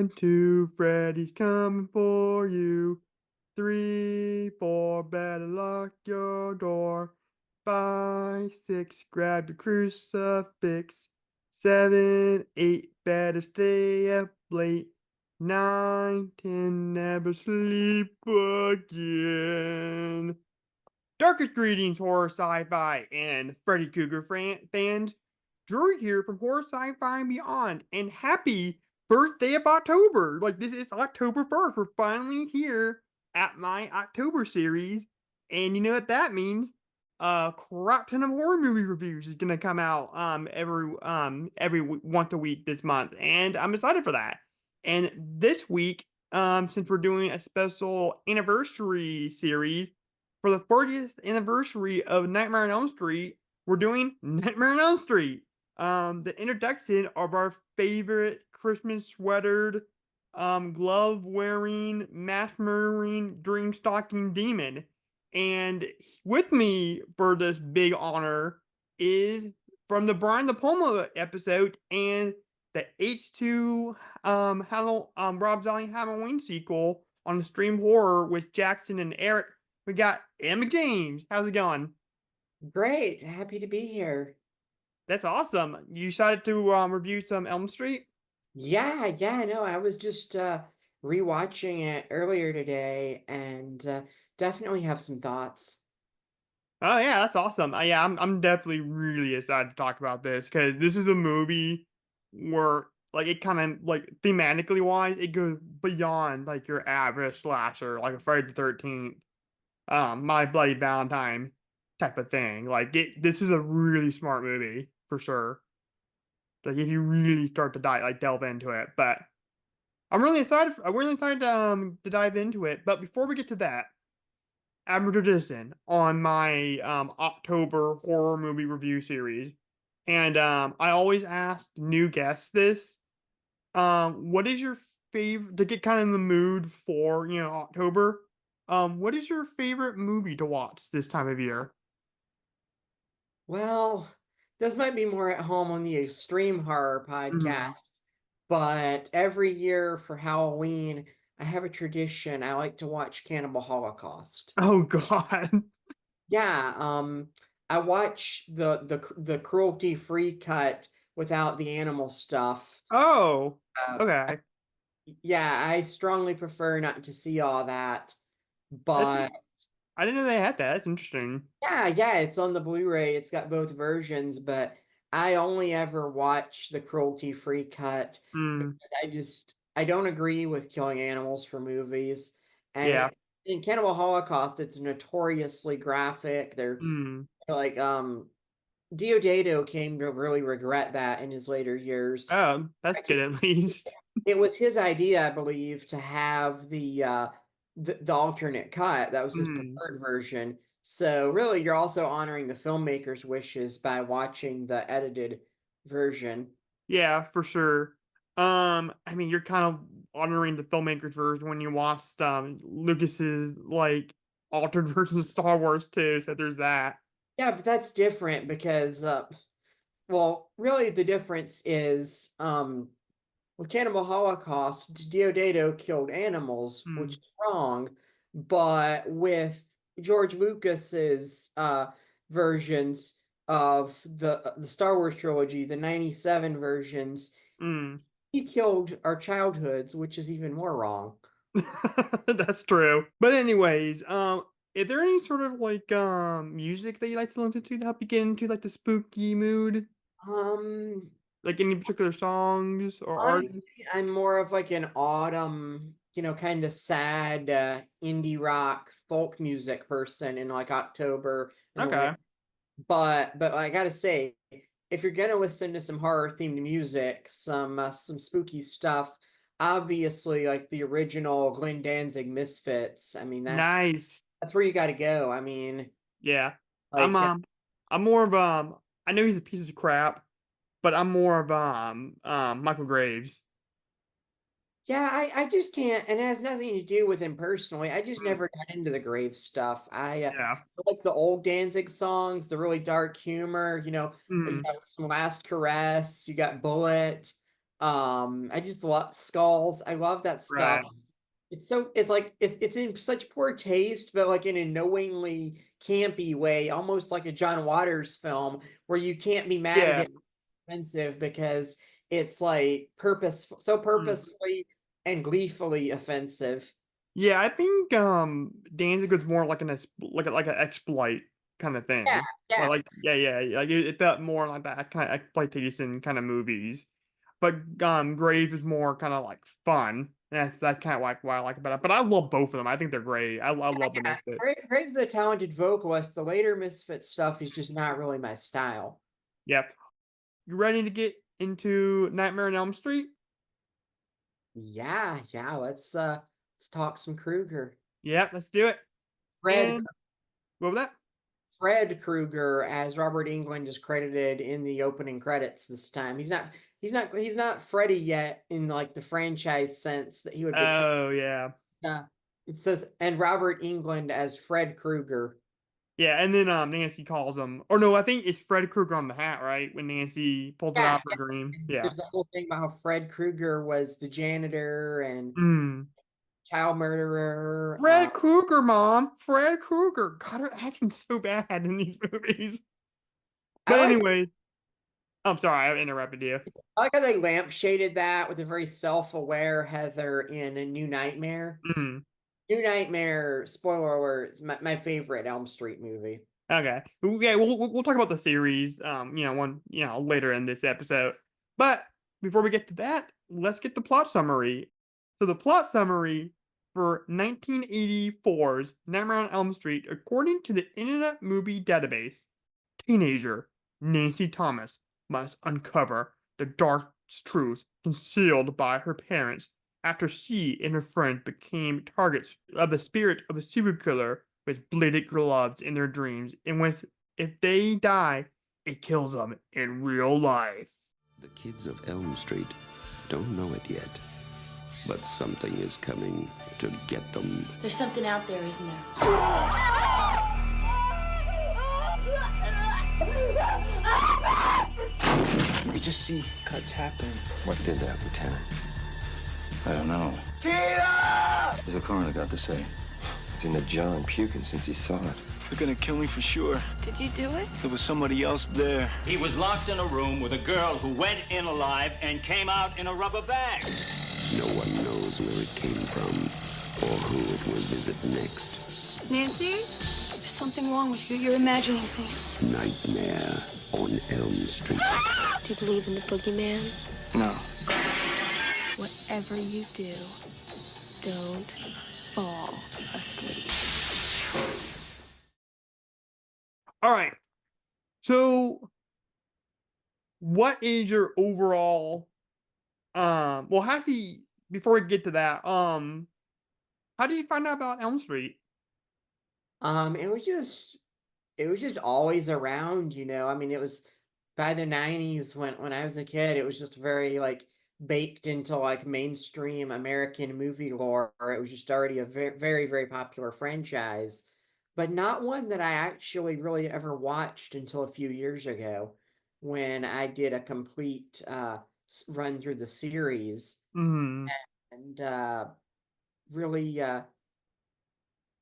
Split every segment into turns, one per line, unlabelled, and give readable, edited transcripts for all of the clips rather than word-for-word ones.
1, 2, Freddy's coming for you. 3, 4, better lock your door. 5, 6, grab your crucifix. 7, 8, better stay up late. 9, 10, never sleep again. Darkest greetings, horror, sci-fi, and Freddy Krueger fans. Drew here from Horror, Sci-Fi, and Beyond, and happy birthday of October! Like, this is October 1st. We're finally here at my October series, and you know what that means? A crap ton of horror movie reviews is gonna come out once a week this month, and I'm excited for that. And this week, since we're doing a special anniversary series for the 40th anniversary of Nightmare on Elm Street, we're doing Nightmare on Elm Street. The introduction of our favorite Christmas sweatered, glove wearing, mask murdering, dream stalking demon. And with me for this big honor is from the Brian De Palma episode and the H2 Rob Zombie Halloween sequel on the stream horror with Jackson and Eric. We got Emma James. How's it going?
Great. Happy to be here.
That's awesome. You decided to review some Elm Street?
Yeah, no, I was just rewatching it earlier today and definitely have some thoughts.
Oh yeah, that's awesome. Yeah, I'm definitely really excited to talk about this because this is a movie where like it kind of like thematically wise, it goes beyond like your average slasher, like a Friday the 13th, My Bloody Valentine type of thing. This is a really smart movie for sure. Like if you really start to delve into it, but I'm really excited. I'm really excited to dive into it. But before we get to that, I'm tradition on my October horror movie review series, and I always ask new guests this. What is your favorite to get kind of in the mood for October? What is your favorite movie to watch this time of year?
Well, this might be more at home on the Extreme Horror
Mm.
podcast, but every year for Halloween, I have a tradition. I like to watch Cannibal Holocaust.
Oh God.
Yeah, I watch the cruelty-free cut without the animal stuff.
Oh.
Uh,
Okay.
Yeah, I strongly prefer not to see all that.
That's
But
I didn't know they had that. That's interesting.
yeah, it's on the Blu-ray. It's got both versions, but I only ever watch the cruelty-free cut because
Mm.
I don't agree with killing animals for movies. And
Yeah.
in Cannibal Holocaust, it's notoriously graphic. They're
Mm.
like Diodato came to really regret that in his later years.
That's good at least.
It was his idea, I believe, to have the alternate cut. That was his
Mm.
preferred version. So really, you're also honoring the filmmaker's wishes by watching the edited version.
Yeah, for sure. I mean, you're kind of honoring the filmmaker's version when you watched Lucas's like altered version of Star Wars too. So there's that.
Yeah, but that's different because, well, really the difference is with Cannibal Holocaust, Diodato killed animals, which
Hmm.
is wrong, but with George Lucas's versions of the Star Wars trilogy, the 97 versions,
Mm.
he killed our childhoods, which is even more wrong.
That's true. But anyways, is there any sort of like music that you like to listen to help you get into like the spooky mood?
Um,
Like any particular songs or
Honestly,
artists?
I'm more of like an autumn, kind of sad indie rock folk music person in like October and the winter.
Okay.
But I gotta say, if you're gonna listen to some horror themed music, some spooky stuff, obviously like the original Glenn Danzig Misfits. I mean,
Nice.
that's where you got to go. I mean,
Yeah. I'm
like
um I'm more of I know he's a piece of crap, but I'm more of Michael Graves.
yeah, I just can't, and it has nothing to do with him personally. I just
Mm.
never got into the grave stuff.
Yeah.
I like the old Danzig songs, the really dark humor. You
Mm.
got some Last Caress, you got Bullet. I just love skulls. I love that stuff.
Right.
It's like it's in such poor taste, but like in a knowingly campy way, almost like a John Waters film where you can't be mad at
Yeah.
it offensive because it's like so
Mm.
purposefully and gleefully offensive.
Yeah, I think Danzig was more like like an exploit kind of
Yeah,
thing.
yeah.
Yeah, like it felt more like that kind of exploitation kind of movies. But Graves was more kind of like fun. That's kind of like what I like about it. But I love both of them. I think they're great. I love the
Yeah,
Misfits.
Graves is a talented vocalist. The later Misfit stuff is just not really my style.
Yep. You ready to get into Nightmare on Elm Street?
Yeah, yeah. Let's talk some Krueger.
Yep, let's do it.
Fred
And what was that?
Fred Krueger, as Robert Englund is credited in the opening credits this time. He's not Freddy yet in like the franchise sense that he would become.
Oh yeah.
Uh, it says and Robert Englund as Fred Krueger.
Yeah, and then Nancy calls him, or no, I think it's Fred Krueger on the hat, right? When Nancy pulls it
Yeah,
out for
yeah.
Dream.
And
Yeah.
there's a whole thing about how Fred Krueger was the janitor and
Mm.
child murderer.
Fred Krueger, Mom. Fred Krueger. God, her acting's so bad in these movies.
I
But
like
anyway, I'm sorry I interrupted you.
I like how they lampshaded that with a very self-aware Heather in A New Nightmare.
Mm.
New Nightmare, spoiler alert, is my favorite Elm Street movie.
Okay. Yeah, we'll talk about the series, later in this episode. But before we get to that, let's get the plot summary. So the plot summary for 1984's Nightmare on Elm Street, according to the Internet Movie Database, teenager Nancy Thomas must uncover the dark truth concealed by her parents after she and her friends became targets of the spirit of a serial killer with bladed gloves in their dreams, in which, if they die, it kills them in real life.
The kids of Elm Street don't know it yet, but something is coming to get them.
There's something out there, isn't there?
You could just see cuts happening.
What did that, Lieutenant?
I don't know. What's the coroner got to say?
He's in the John puking since he saw it.
They're gonna kill me for sure.
Did you do it?
There was somebody else there.
He was locked in a room with a girl who went in alive and came out in a rubber bag.
No one knows where it came from or who it will visit next.
Nancy? There's something wrong with you. You're imagining things.
Nightmare on Elm Street.
Do you believe in the boogeyman?
No.
Whatever you do, don't fall asleep.
All right. So, what is your overall? Well, before we get to that, how did you find out about Elm Street?
It was just always around, you know. I mean, it was by the 90s when I was a kid, it was just very like baked into like mainstream American movie lore. It was just already a very, very, very popular franchise, but not one that I actually really ever watched until a few years ago when I did a complete run through the series
Mm,
and really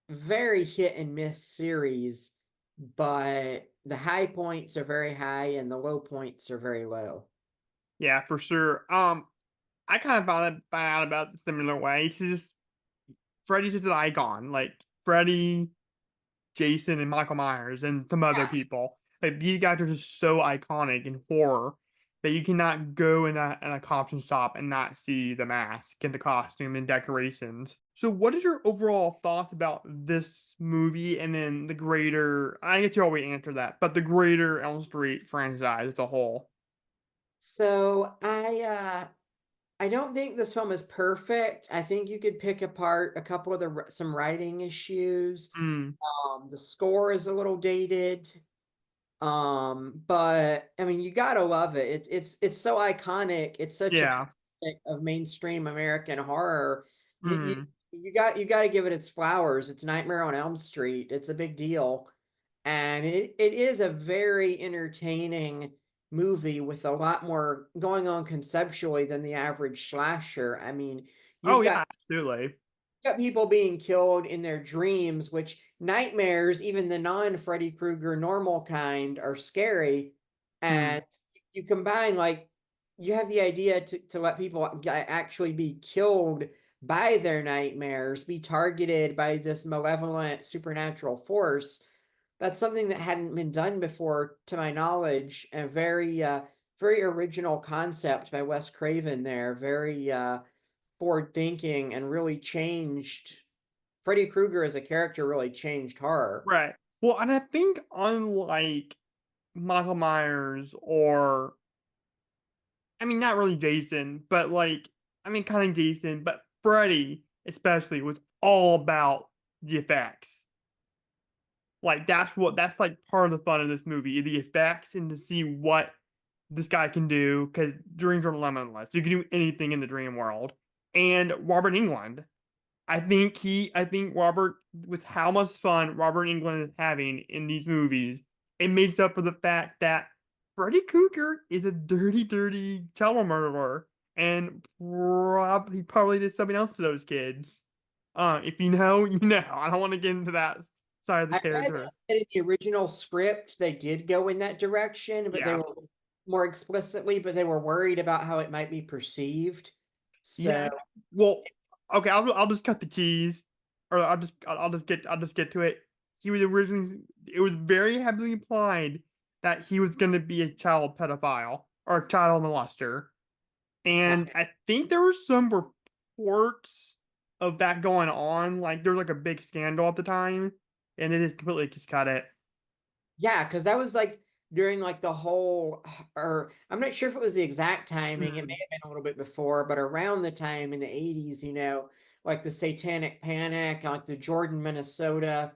very hit and miss series, but the high points are very high and the low points are very low.
yeah, for sure. I kind of found out about the similar way. It's just Freddy's just an icon, like Freddy, Jason, and Michael Myers, and some other people. Like these guys are just so iconic in horror that you cannot go in a costume shop and not see the mask and the costume and decorations. So, what is your overall thoughts about this movie and then the greater? I guess you already answered that, but the greater Elm Street franchise as a whole.
So I don't think this film is perfect. I think you could pick apart a couple of some writing issues.
Mm,
The score is a little dated. But I mean, you gotta love it. It's so iconic. It's such a
yeah.
classic of mainstream American horror. You you
Mm,
you got to give it its flowers. It's Nightmare on Elm Street. It's a big deal, and it is a very entertaining movie with a lot more going on conceptually than the average slasher. I mean,
Oh
you've
yeah,
got
absolutely.
people being killed in their dreams, which nightmares, even the non-Freddy Krueger normal kind, are scary.
Hmm.
And you combine like you have the idea to let people actually be killed by their nightmares, be targeted by this malevolent supernatural force. That's something that hadn't been done before, to my knowledge, and very original concept by Wes Craven there. Very forward thinking and really changed Freddy Krueger as a character really changed horror.
Right. Well, and I think unlike Michael Myers or I mean not really Jason, but like I mean kind of Jason, but Freddy especially was all about the effects. Like that's like part of the fun of this movie, the effects and to see what this guy can do because dreams are limitless. You can do anything in the dream world. And Robert England, I think Robert, with how much fun Robert England is having in these movies, it makes up for the fact that Freddy Krueger is a dirty, dirty child murderer, and he probably did something else to those kids. If you know, you know. I don't want to get into that side of the
I read
character.
that in the original script they did go in that direction, but they
Yeah,
were more explicitly, but they were worried about how it might be perceived.
yeah.
So
Well, okay. I'll just cut the cheese, or I'll just get to it. He was originally it was very heavily implied that he was going to be a child pedophile or a child molester, and I think there were some reports of that going on. Like there was like a big scandal at the time, and they just completely just cut it.
yeah, because that was like during like the whole, or I'm not sure if it was the exact timing. It may
Mm,
have been a little bit before, but around the time in the 80s, like the Satanic Panic, like the Jordan, Minnesota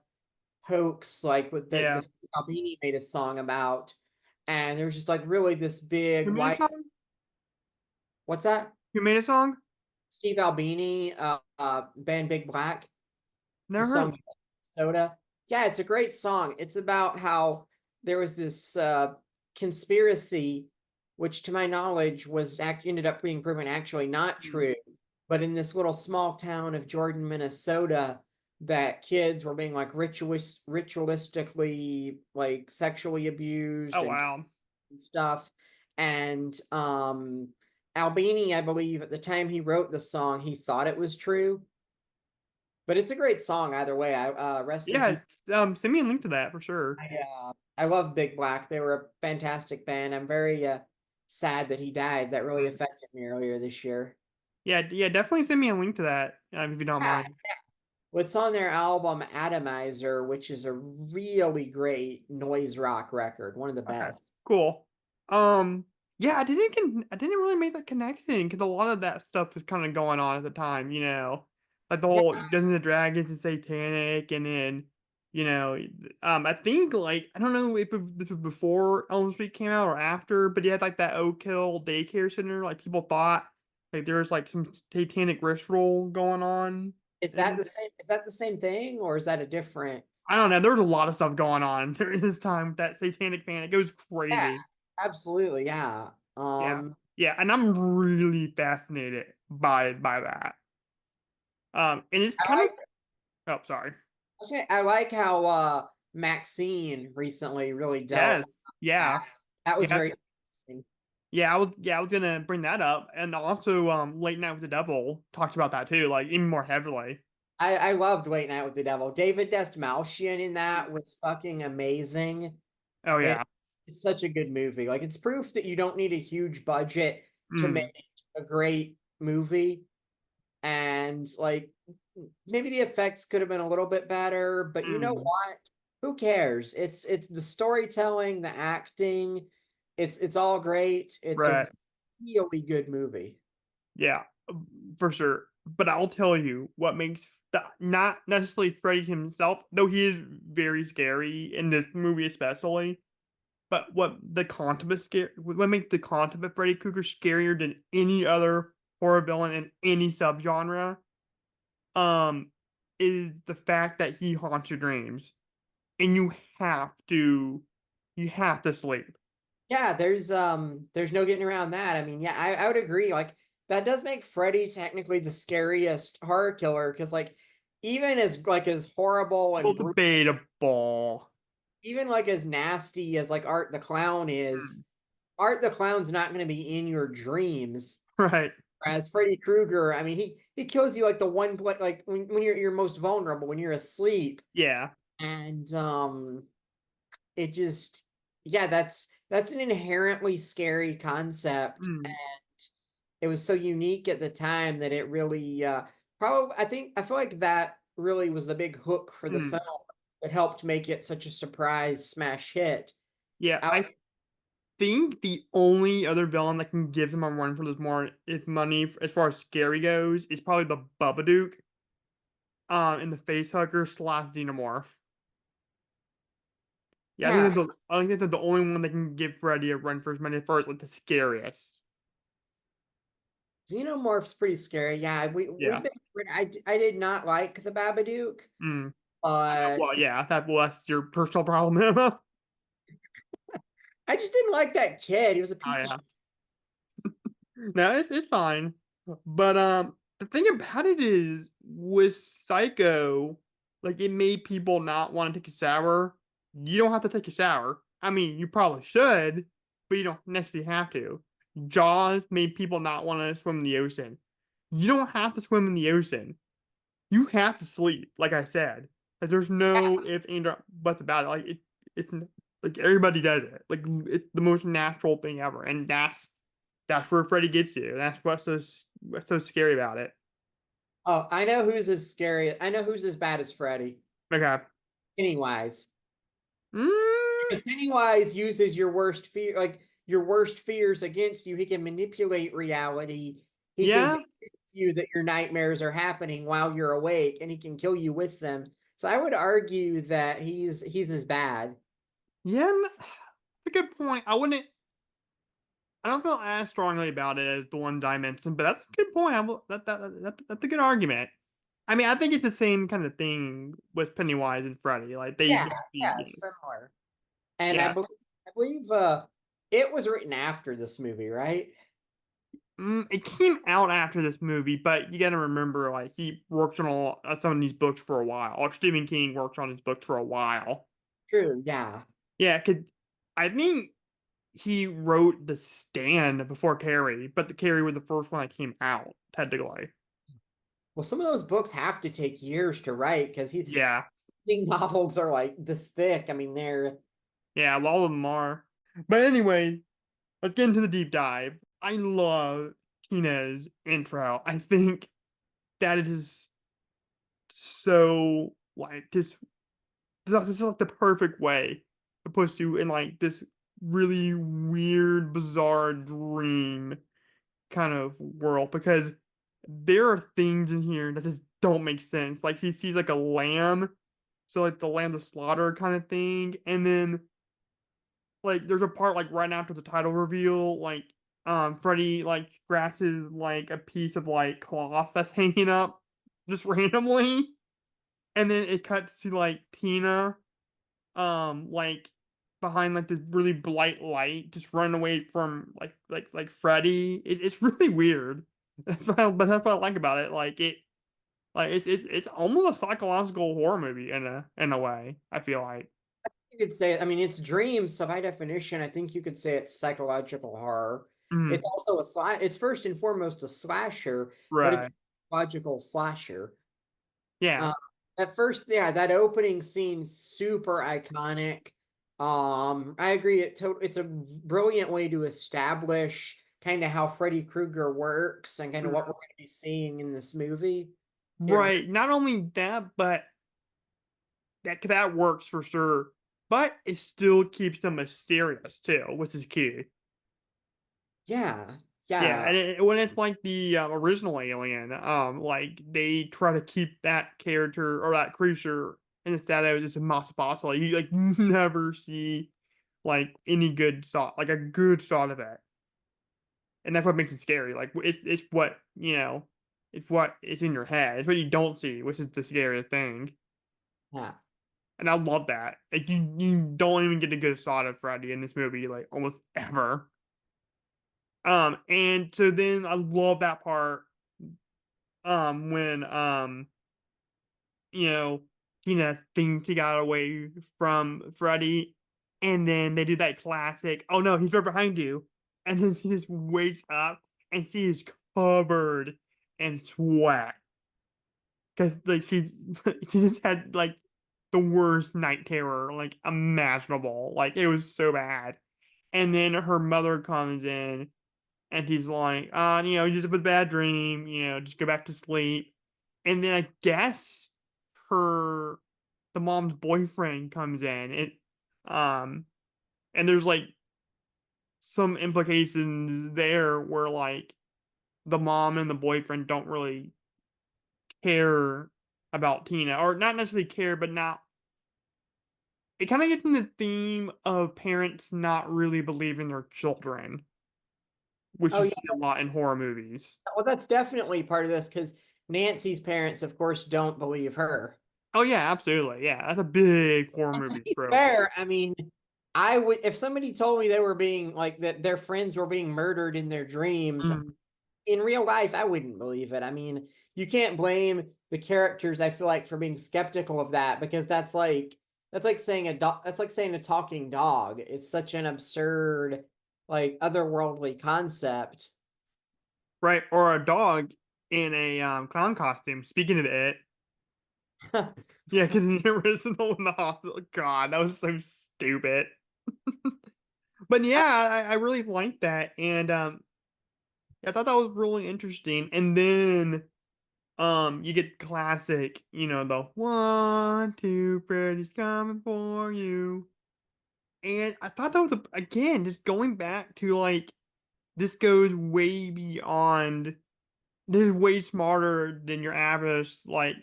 hoax, like with
yeah.
the Albini made a song about, and there was just like really this big
Who made a
white.
song?
What's that?
Who made a song?
Steve Albini, band Big Black. The
Never heard
song
of it.
Soda. Yeah, it's a great song. It's about how there was this conspiracy, which to my knowledge ended up being proven actually not
Mm.
true. But in this little small town of Jordan, Minnesota, that kids were being like ritualistically like sexually abused
Oh
and
wow.
stuff. And Albini, I believe, at the time he wrote the song, he thought it was true, but it's a great song either way. I rest in
Yeah,
peace.
send me a link to that for sure.
I love Big Black. They were a fantastic band. I'm very sad that he died. That really
Mm.
affected me earlier this year.
Yeah, yeah, definitely send me a link to that if you don't
Yeah,
mind.
what's on their album Atomizer, which is a really great noise rock record, one of the
Okay,
best.
cool. Yeah, I didn't really make that connection because a lot of that stuff was kind of going on at the time, like the
Yeah,
whole Dungeons and Dragons and Satanic, and then I think like I don't know if this was before Elm Street came out or after, but you had like that Oak Hill daycare center, like people thought like there was like some satanic ritual going on.
is that the same? Is that the same thing, or is that a different?
I don't know. There was a lot of stuff going on during this time with that satanic panic. It was
Yeah,
crazy.
absolutely. Yeah.
Yeah. Yeah, and I'm really fascinated by that. And it's
I
kind of
like
oh, sorry.
I like how Maxine recently really dealt with
Yes. Yeah.
that. That was
Yeah.
very interesting.
Yeah, I was gonna bring that up. And also Late Night with the Devil talked about that too, like even more heavily.
I loved Late Night with the Devil. David Dastmalchian in that was fucking amazing.
Oh yeah.
It's such a good movie. Like it's proof that you don't need a huge budget to
Mm,
make a great movie. And like maybe the effects could have been a little bit better, but you know
mm,
what? Who cares? It's the storytelling, the acting. It's all great. It's a
right.
really good movie.
Yeah, for sure. But I'll tell you what makes not necessarily Freddy himself, though he is very scary in this movie especially. But what makes the concept of Freddy Krueger scarier than any other horror villain in any subgenre, um, is the fact that he haunts your dreams, and you have to sleep.
Yeah, there's no getting around that. I mean, yeah, I would agree. Like that does make Freddy technically the scariest horror killer because like even as horrible
Well,
and
debatable.
even like as nasty as like Art the Clown is,
Mm,
Art the Clown's not going to be in your dreams.
right.
Whereas Freddy Krueger, I mean, he kills you like the one like when you're most vulnerable when you're asleep,
Yeah.
and it just yeah, that's an inherently scary concept,
Mm,
and it was so unique at the time that it really probably I feel like that really was the big hook for the
mm.
film that helped make it such a surprise smash hit.
Yeah,
I,
I think the only other villain that can give him a run for this more is money as far as scary goes is probably the Babadook, in the Facehugger slash Xenomorph. Yeah,
yeah,
I think that's the only one that can give Freddy a run for his money as far as like the scariest.
Xenomorph's pretty scary. Yeah, we've
Yeah.
been I did not like the Babadook,
Mm.
but
Well, yeah, that's your personal problem, Emma.
I just didn't like that kid. He was a
Oh
piece of
yeah. No, it's fine. But the thing about it is with Psycho, like it made people not want to take a shower. You don't have to take a shower. I mean, you probably should, but you don't necessarily have to. Jaws made people not want to swim in the ocean. You don't have to swim in the ocean. You have to sleep, like I said. Like there's no if and buts about it. Like it's like everybody does it. Like it's the most natural thing ever, and that's where Freddy gets you. That's what's so scary about it.
Oh, I know who's as scary. I know who's as bad as Freddy.
Okay.
Pennywise.
Mm,
Because Pennywise uses your worst fear, like your worst fears against you. He can manipulate reality. He can
yeah.
convince you that your nightmares are happening while you're awake, and he can kill you with them. So I would argue that he's as bad.
Yeah. That's a good point. I don't feel as strongly about it as the one I mentioned, but that's a good point. That's a good argument. I mean, I think it's the same kind of thing with Pennywise and Freddy. Like they
Yeah,
both
yeah,
be,
similar. And
yeah.
I believe it was written after this movie, right?
It came out after this movie, but you got to remember, like he worked on some of these books for a while. Or Stephen King worked on his books for a while.
True, yeah.
Yeah, cause I think he wrote The Stand before Carrie, but the Carrie was the first one that came out technically.
Well, some of those books have to take years to write because
Yeah,
novels are like this thick. I mean, they're
yeah, a lot of them are. But anyway, let's get into the deep dive. I love Tina's intro. I think that is so like this is like the perfect way to put you in like this really weird, bizarre dream kind of world because there are things in here that just don't make sense. Like he sees like a lamb, so like the lamb to slaughter kind of thing, and then like there's a part like right after the title reveal, like Freddy like grasses like a piece of like cloth that's hanging up just randomly, and then it cuts to like Tina like behind like this really bright light just running away from like Freddy. It's really weird. But that's what I like about it. Like it's almost a psychological horror movie in a way, I feel like.
you could say. I mean, it's dreams. So by definition, I think you could say it's psychological horror. It's
Mhm.
also It's first and foremost a slasher, but it's
Right.
a psychological slasher.
Yeah.
Uh, at first, yeah, that opening scene super iconic. I agree. It's a brilliant way to establish kind of how Freddy Krueger works and kind of what we're going to be seeing in this movie. It
Right. Not only that, but that works for sure. But it still keeps them mysterious too, which is key.
Yeah,
Yeah,
yeah,
and when it's like the original Alien, like they try to keep that character or that creature in the shadows as much as possible. You like never see like any good shot, like a good shot of it, and that's what makes it scary. Like it's what it's what is in your head. It's what you don't see, which is the scariest thing.
yeah.
And I love that. Like you don't even get a good shot of Freddy in this movie, like almost ever. And so then I love that part, when you know, Tina thinks he got away from Freddy, and then they do that classic, "Oh no, he's right behind you," and then she just wakes up and she is covered in sweat because like she just had like the worst night terror like imaginable. Like it was so bad. And then her mother comes in and she's like, just have a bad dream, just go back to sleep. And then I guess her the mom's boyfriend comes in. Um and there's like some implications there where like the mom and the boyfriend don't really care about Tina, or not necessarily care, but not. It kind of gets in the theme of parents not really believing their children, which
Oh
you
yeah,
see a lot in horror movies.
well that's definitely part of this because Nancy's parents, of course, don't believe her.
Oh yeah, absolutely. Yeah, that's a big horror
And to
movie
be
trope.
fair, I mean, I would if somebody told me they were being like that their friends were being murdered in their dreams
Mm,
in real life, I wouldn't believe it. I mean, you can't blame the characters, I feel like, for being skeptical of that because that's like saying a dog that's like saying a talking dog. It's such an absurd, like otherworldly concept.
right, or a dog in a clown costume. Speaking of it, yeah, because in the original in the hospital, God, that was so stupid. But yeah, I really liked that, and I thought that was really interesting. And then you get classic, the 1, 2, Freddy's coming for you. And I thought that was again just going back to like this goes way beyond. This is way smarter than your average like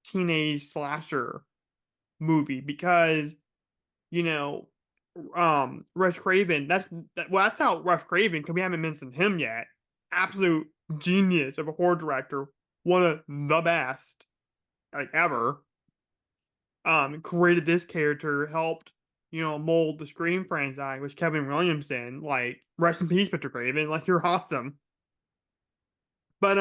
teenage slasher movie because you know Wes Craven. That's how Wes Craven, because we haven't mentioned him yet. Absolute genius of a horror director, one of the best like ever. Created this character, helped mold the Scream franchise with Kevin Williamson. Like rest in peace, Mr. Craven. Like you're awesome. But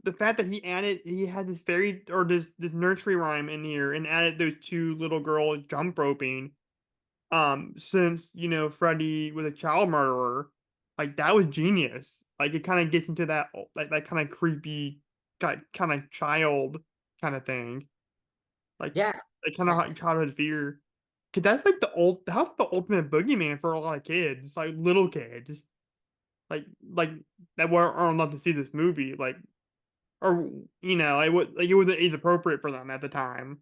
the fact that he had this fairy or this nursery rhyme in here and added those two little girls jump roping since Freddy was a child murderer, like that was genius. Like it kind of gets into that like that kind of creepy kind of child kind of thing, like
Yeah.
kind of childhood fear. Cause that's like that's the ultimate boogeyman for a lot of kids, like little kids, like that weren't allowed to see this movie, like or it wasn't age appropriate for them at the time.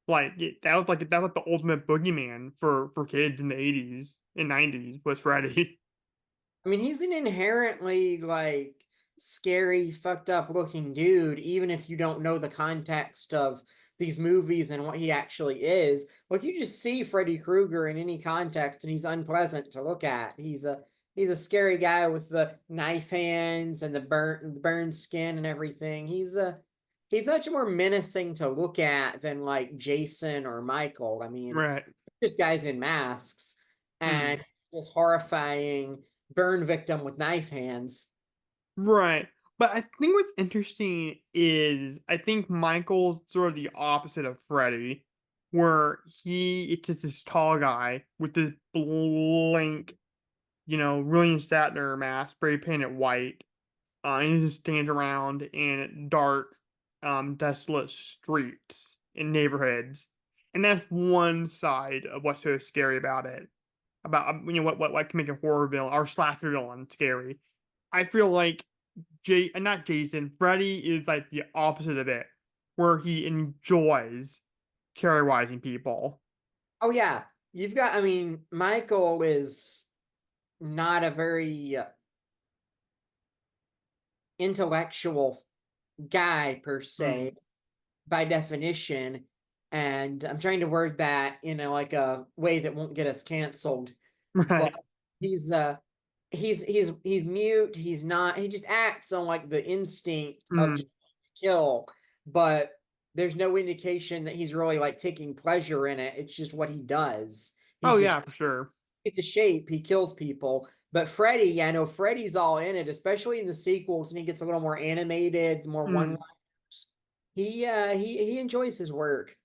Like that was the ultimate boogeyman for kids in the 80s and 90s was Freddy.
I mean, he's an inherently like scary, fucked up looking dude, even if you don't know the context of these movies and what he actually is. Like you just see Freddy Krueger in any context and he's unpleasant to look at. He's a scary guy with the knife hands and the burned skin and everything. He's much more menacing to look at than like Jason or Michael. I mean,
Right.
just guys in masks
Mm.
and just horrifying burn victim with knife hands.
Right. But I think what's interesting is I think Michael's sort of the opposite of Freddy, where it's just this tall guy with this blank, William Shatner mask, spray painted white. And he just stands around in dark, desolate streets in neighborhoods. And that's one side of what's so scary about it. About what can make a horror villain or slasher villain scary. I feel like not Jason, Freddy is like the opposite of it, where he enjoys terrorizing people.
Oh yeah, I mean, Michael is not a very intellectual guy per
Mm.
se by definition, and I'm trying to word that in like a way that won't get us canceled. But
Right.
he's he's mute. He just acts on like the instinct of
Mm.
just kill, but there's no indication that he's really like taking pleasure in it. It's just what he does.
Oh
He's the
yeah, for sure.
He's the shape. He kills people. But Freddy, yeah, no, Freddy's all in it, especially in the sequels, and he gets a little more animated, more
Mm.
one-liners. He enjoys his work.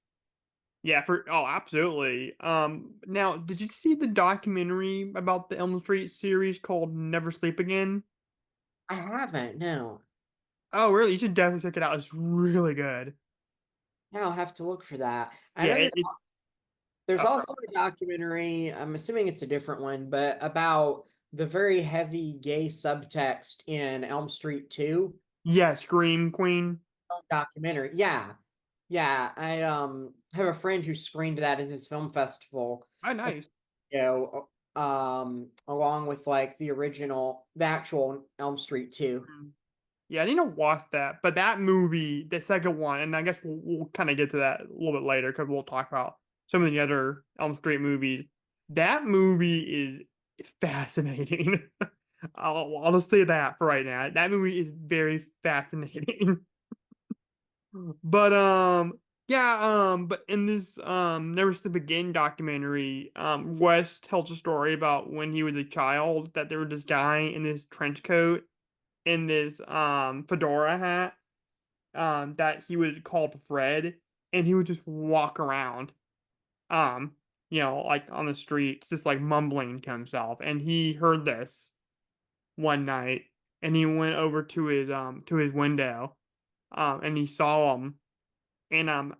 Yeah, absolutely. Now, did you see the documentary about the Elm Street series called Never Sleep Again?
I haven't, no.
Oh, really? You should definitely check it out. It's really good.
Now I'll have to look for that. I
Yeah,
know there's
oh,
also a documentary, I'm assuming it's a different one, but about the very heavy gay subtext in Elm Street 2
yeah, Scream Queen.
documentary. Yeah. Yeah, I have a friend who screened that at his film festival.
Oh, nice.
You know, along with like the actual Elm Street 2.
Mm. Yeah, I need to watch that. But that movie, the second one, and I guess we'll kind of get to that a little bit later because we'll talk about some of the other Elm Street movies. That movie is fascinating. I'll just say that for right now. That movie is very fascinating. But but in this Never Sleep Again documentary, Wes tells a story about when he was a child that there was this guy in this trench coat in this fedora hat that he would call Fred, and he would just walk around um like on the streets just like mumbling to himself, and he heard this one night, and he went over to his window and he saw him, and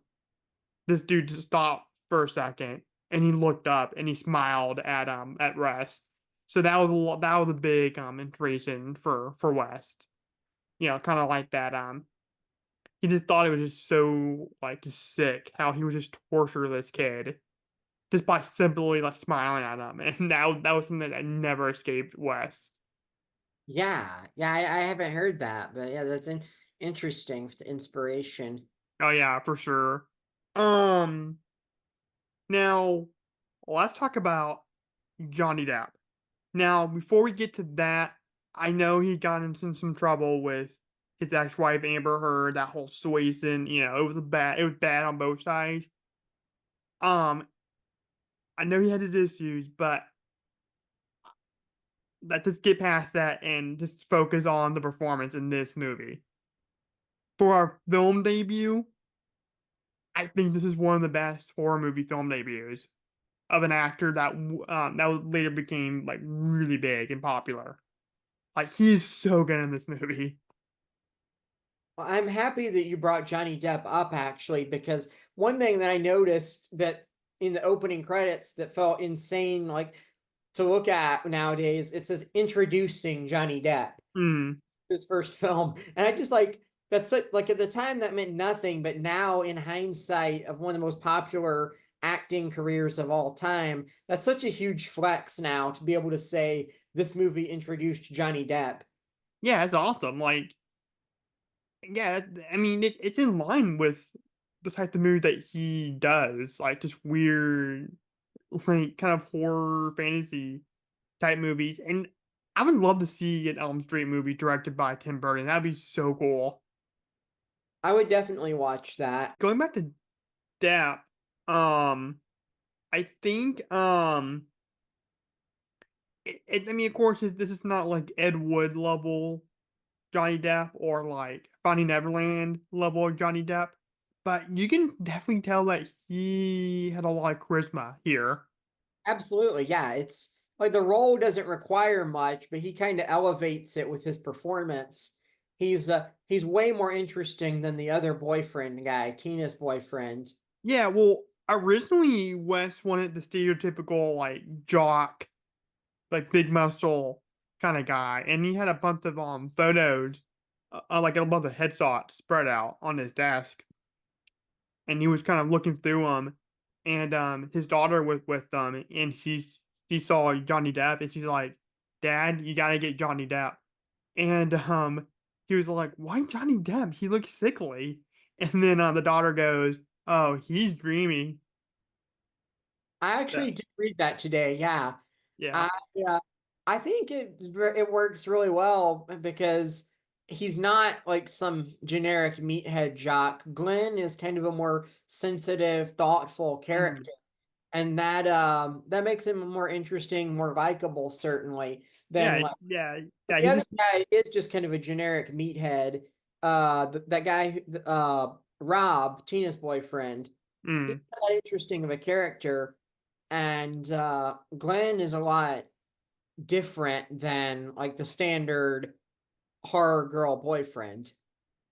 this dude just stopped for a second, and he looked up and he smiled at West. So that was a big inspiration for West. Kind of like that. He just thought it was just so like just sick how he would just torture this kid just by simply like smiling at him, and that was something that never escaped West.
Yeah, yeah, I haven't heard that, but yeah, that's interesting with the inspiration.
Oh yeah, for sure. Um, Now let's talk about Johnny Depp. Now, before we get to that, I know he got into some trouble with his ex-wife Amber Heard, that whole situation. It was bad on both sides. Um, I know he had his issues, but let's just get past that and just focus on the performance in this movie. For our film debut, I think this is one of the best horror movie film debuts of an actor that later became like really big and popular. Like he is so good in this movie.
Well, I'm happy that you brought Johnny Depp up actually, because one thing that I noticed that in the opening credits that felt insane, like to look at nowadays, it says introducing Johnny Depp,
Mm.
his first film. And I just like that's like at the time that meant nothing, but now in hindsight of one of the most popular acting careers of all time, that's such a huge flex now to be able to say this movie introduced Johnny Depp.
Yeah, it's awesome. Like, yeah, I mean, it's in line with the type of movie that he does, like just weird, like kind of horror fantasy type movies. And I would love to see an Elm Street movie directed by Tim Burton. That'd be so cool.
I would definitely watch that.
Going back to Depp, I think I mean, of course, this is not like Ed Wood level Johnny Depp or like Finding Neverland level of Johnny Depp, but you can definitely tell that he had a lot of charisma here.
Absolutely, yeah. It's like the role doesn't require much, but he kind of elevates it with his performance. He's way more interesting than the other boyfriend guy, Tina's boyfriend.
Yeah, well, originally Wes wanted the stereotypical like jock, like big muscle kind of guy, and he had a bunch of photos, like a bunch of headshots spread out on his desk, and he was kind of looking through them, and his daughter was with them, and she saw Johnny Depp, and she's like, "Dad, you gotta get Johnny Depp," and he was like, "Why Johnny Depp? He looks sickly," and then the daughter goes, "Oh, he's dreamy."
I
Yeah,
actually did read that today. Yeah,
yeah.
I I think it works really well because he's not like some generic meathead jock. Glenn is kind of a more sensitive, thoughtful
Mm.
character, and that makes him more interesting, more likable, certainly, than
Yeah,
like
yeah, yeah.
the
He's
other
just
guy is just kind of a generic meathead. That guy, Rob, Tina's boyfriend, he's
mm,
not that interesting of a character, and Glenn is a lot different than like the standard horror girl boyfriend.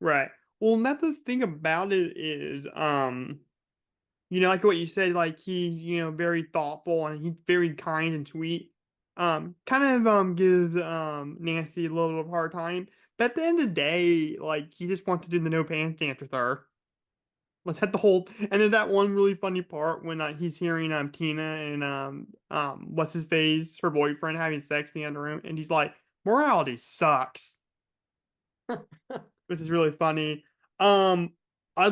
right. Well, another thing about it is, like what you said, like he's very thoughtful and he's very kind and sweet. Kind of gives Nancy a little bit of a hard time, but at the end of the day, like he just wants to do the no pants dance with her. Like that the whole, and there's that one really funny part when he's hearing Tina and what's his face, her boyfriend having sex in the other room, and he's like, morality sucks. This is really funny. Um, I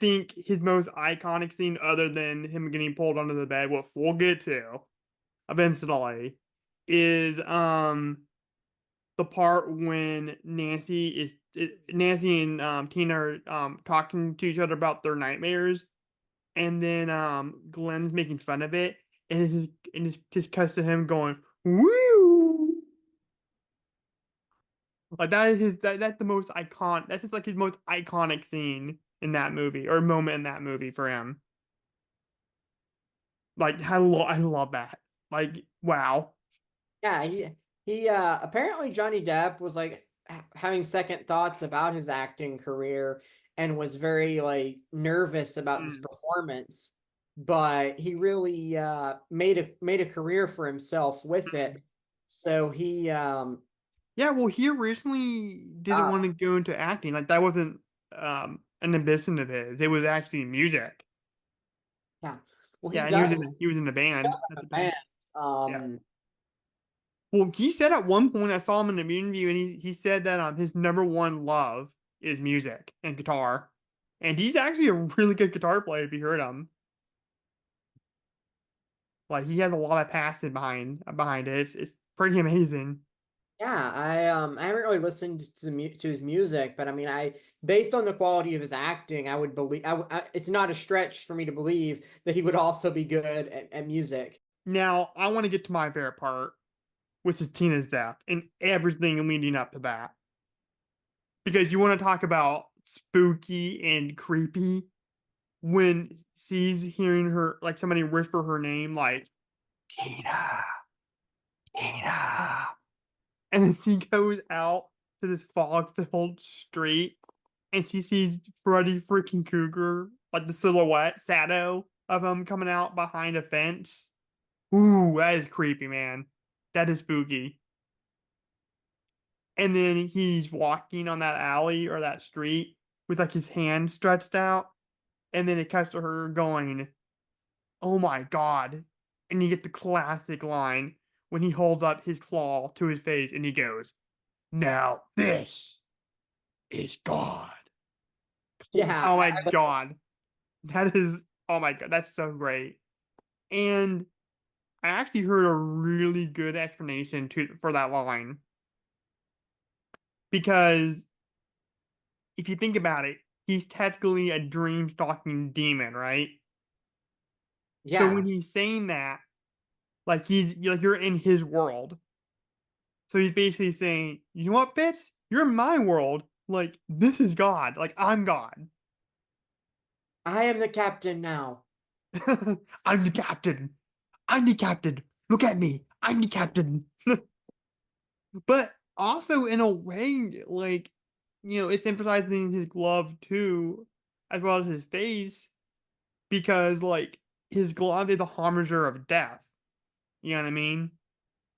think his most iconic scene, other than him getting pulled under the bed, what we'll get to eventually, is the part when Nancy and Tina are talking to each other about their nightmares, and then Glenn's making fun of it, and it just cuts to him going woo. Like that's the most icon. That's just like his most iconic scene in that movie or moment in that movie for him. Like I love that. Like wow.
Yeah, he apparently Johnny Depp was like having second thoughts about his acting career and was very like nervous about this
Mm.
performance, but he really made a career for himself with
Mm.
it. So he
Yeah, well, he originally didn't
uh
want to go into acting. Like that wasn't an ambition of his. It was actually music.
yeah. Well,
Yeah, and he was in the band at the
man.
time. Yeah.
Um
Well, he said at one point I saw him in an interview, and he said that his number one love is music and guitar, and he's actually a really good guitar player if you heard him. Like he has a lot of passion behind it. It's pretty amazing.
Yeah, I haven't really listened to to his music, but I mean, I based on the quality of his acting, I would believe it's not a stretch for me to believe that he would also be good at music.
Now I want to get to my favorite part, which is Tina's death and everything leading up to that, because you want to talk about spooky and creepy when she's hearing her like somebody whisper her name like Tina, Tina. And then she goes out to this fog-filled street, and she sees Freddy freaking Krueger, like the silhouette shadow of him coming out behind a fence. Ooh, that is creepy, man. That is spooky. And then he's walking on that alley or that street with like his hand stretched out, and then it cuts to her going, "Oh my god!" And you get the classic line when he holds up his claw to his face, and he goes, "Now this is God."
Yeah,
Oh my god. That is oh my god, that's so great. And I actually heard a really good explanation for that line because if you think about it, he's technically a dream stalking demon, right? So when
yeah,
he's saying that, like you're in his world. So he's basically saying, you know what, bitch? You're in my world. Like, this is God. Like, I'm God.
I am the captain now.
I'm the captain. I'm the captain. Look at me. I'm the captain. But also in a way, like, it's emphasizing his glove too, as well as his face, because like his glove is a harbinger of death. You know what I mean?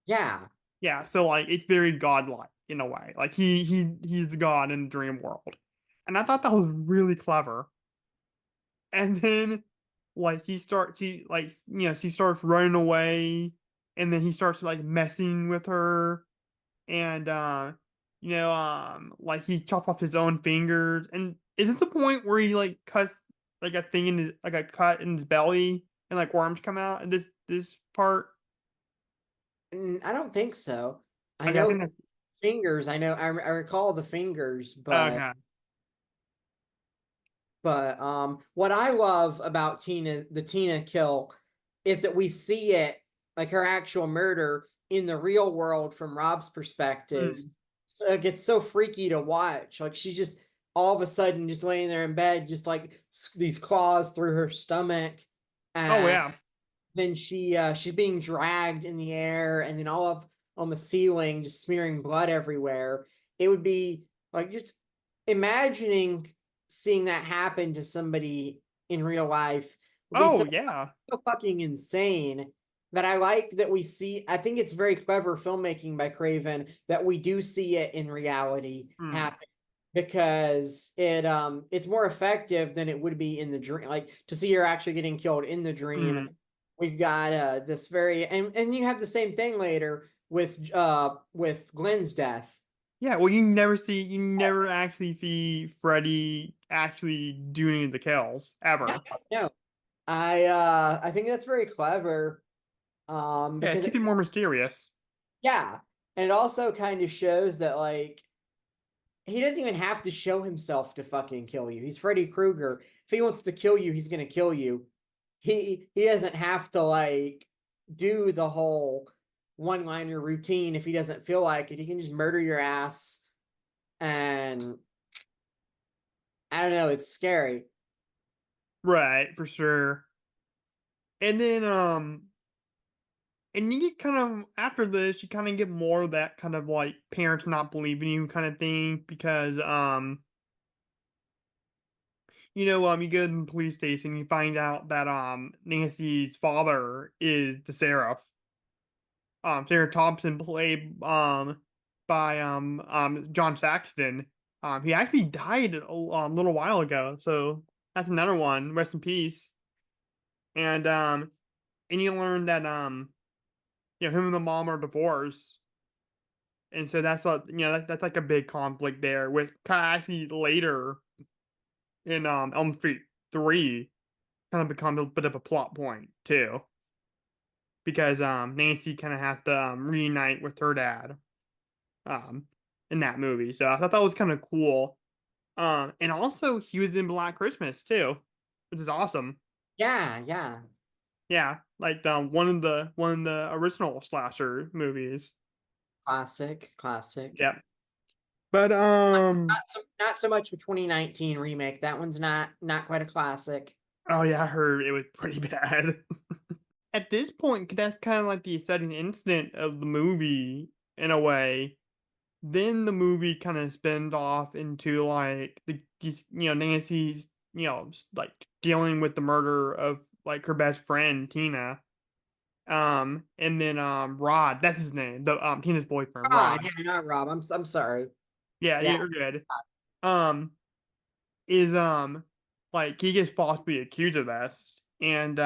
Yeah,
Yeah, so like it's very godlike in a way. Like he's the god in the dream world. And I thought that was really clever. And then like she starts running away, and then he starts like messing with her, and like he chopped off his own fingers. And is it the point where he like cuts like a thing in his like a cut in his belly and like worms come out in this part?
I don't think so. I
Okay, I
know
think that's
fingers. I know. I recall the fingers,
Okay.
but what I love about the Tina kill, is that we see it, like her actual murder, in the real world from Rob's perspective.
Mm.
So it gets so freaky to watch. Like she just all of a sudden just laying there in bed, just like these claws through her stomach,
Oh
and
yeah.
then she's being dragged in the air, and then all up on the ceiling, just smearing blood everywhere. It would be like, just imagining seeing that happen to somebody in real life would be
Oh yeah.
so fucking insane, that I like that we see. I think it's very clever filmmaking by Craven that we do see it in reality
Mm.
happen, because it's more effective than it would be in the dream. Like to see her actually getting killed in the dream.
Mm.
We've got this very, and you have the same thing later with Glenn's death.
Yeah, well, you never actually see Freddy actually do any of the kills ever.
No, I think that's very clever.
Yeah,
Because
keep it more mysterious.
yeah, and it also kind of shows that, like, he doesn't even have to show himself to fucking kill you. He's Freddy Krueger. If he wants to kill you, he's gonna kill you. He doesn't have to, like, do the whole one-liner routine if he doesn't feel like it. He can just murder your ass, and I don't know, it's scary.
Right, for sure. And then and you get kind of after this, you kind of get more of that kind of like parents not believing you kind of thing because you go to the police station, you find out that Nancy's father is the sheriff. Sarah Thompson played by John Saxton. He actually died a little while ago, so that's another one. Rest in peace. And you learn that him and the mom are divorced, and so that's like that's like a big conflict there. With kind of actually later in Elm Street 3, kind of becomes a bit of a plot point too, because Nancy kind of has to reunite with her dad um in that movie. So I thought that was kind of cool. And also he was in Black Christmas too, which is awesome.
Yeah, yeah.
Yeah, like one of the original slasher movies.
Classic, classic.
Yeah. But
Not so much the 2019 remake. That one's not quite a classic.
oh yeah, I heard it was pretty bad. At this point, that's kind of like the setting incident of the movie in a way. Then the movie kind of spins off into like Nancy's like dealing with the murder of like her best friend Tina. And then Rod, that's his name, the Tina's boyfriend,
Ah,
Rod.
yeah, not Rob. I'm sorry.
Yeah,
Yeah.
you're good. Um, is like he gets falsely accused of this, and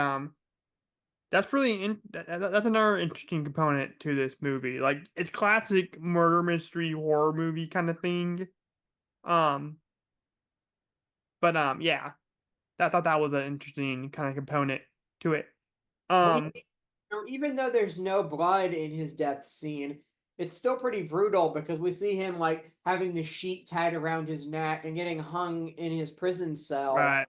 that's really that's another interesting component to this movie. Like it's classic murder mystery horror movie kind of thing. Um, but yeah, I thought that was an interesting kind of component to it.
Well,
Um,
even though there's no blood in his death scene, it's still pretty brutal, because we see him like having the sheet tied around his neck and getting hung in his prison cell.
right.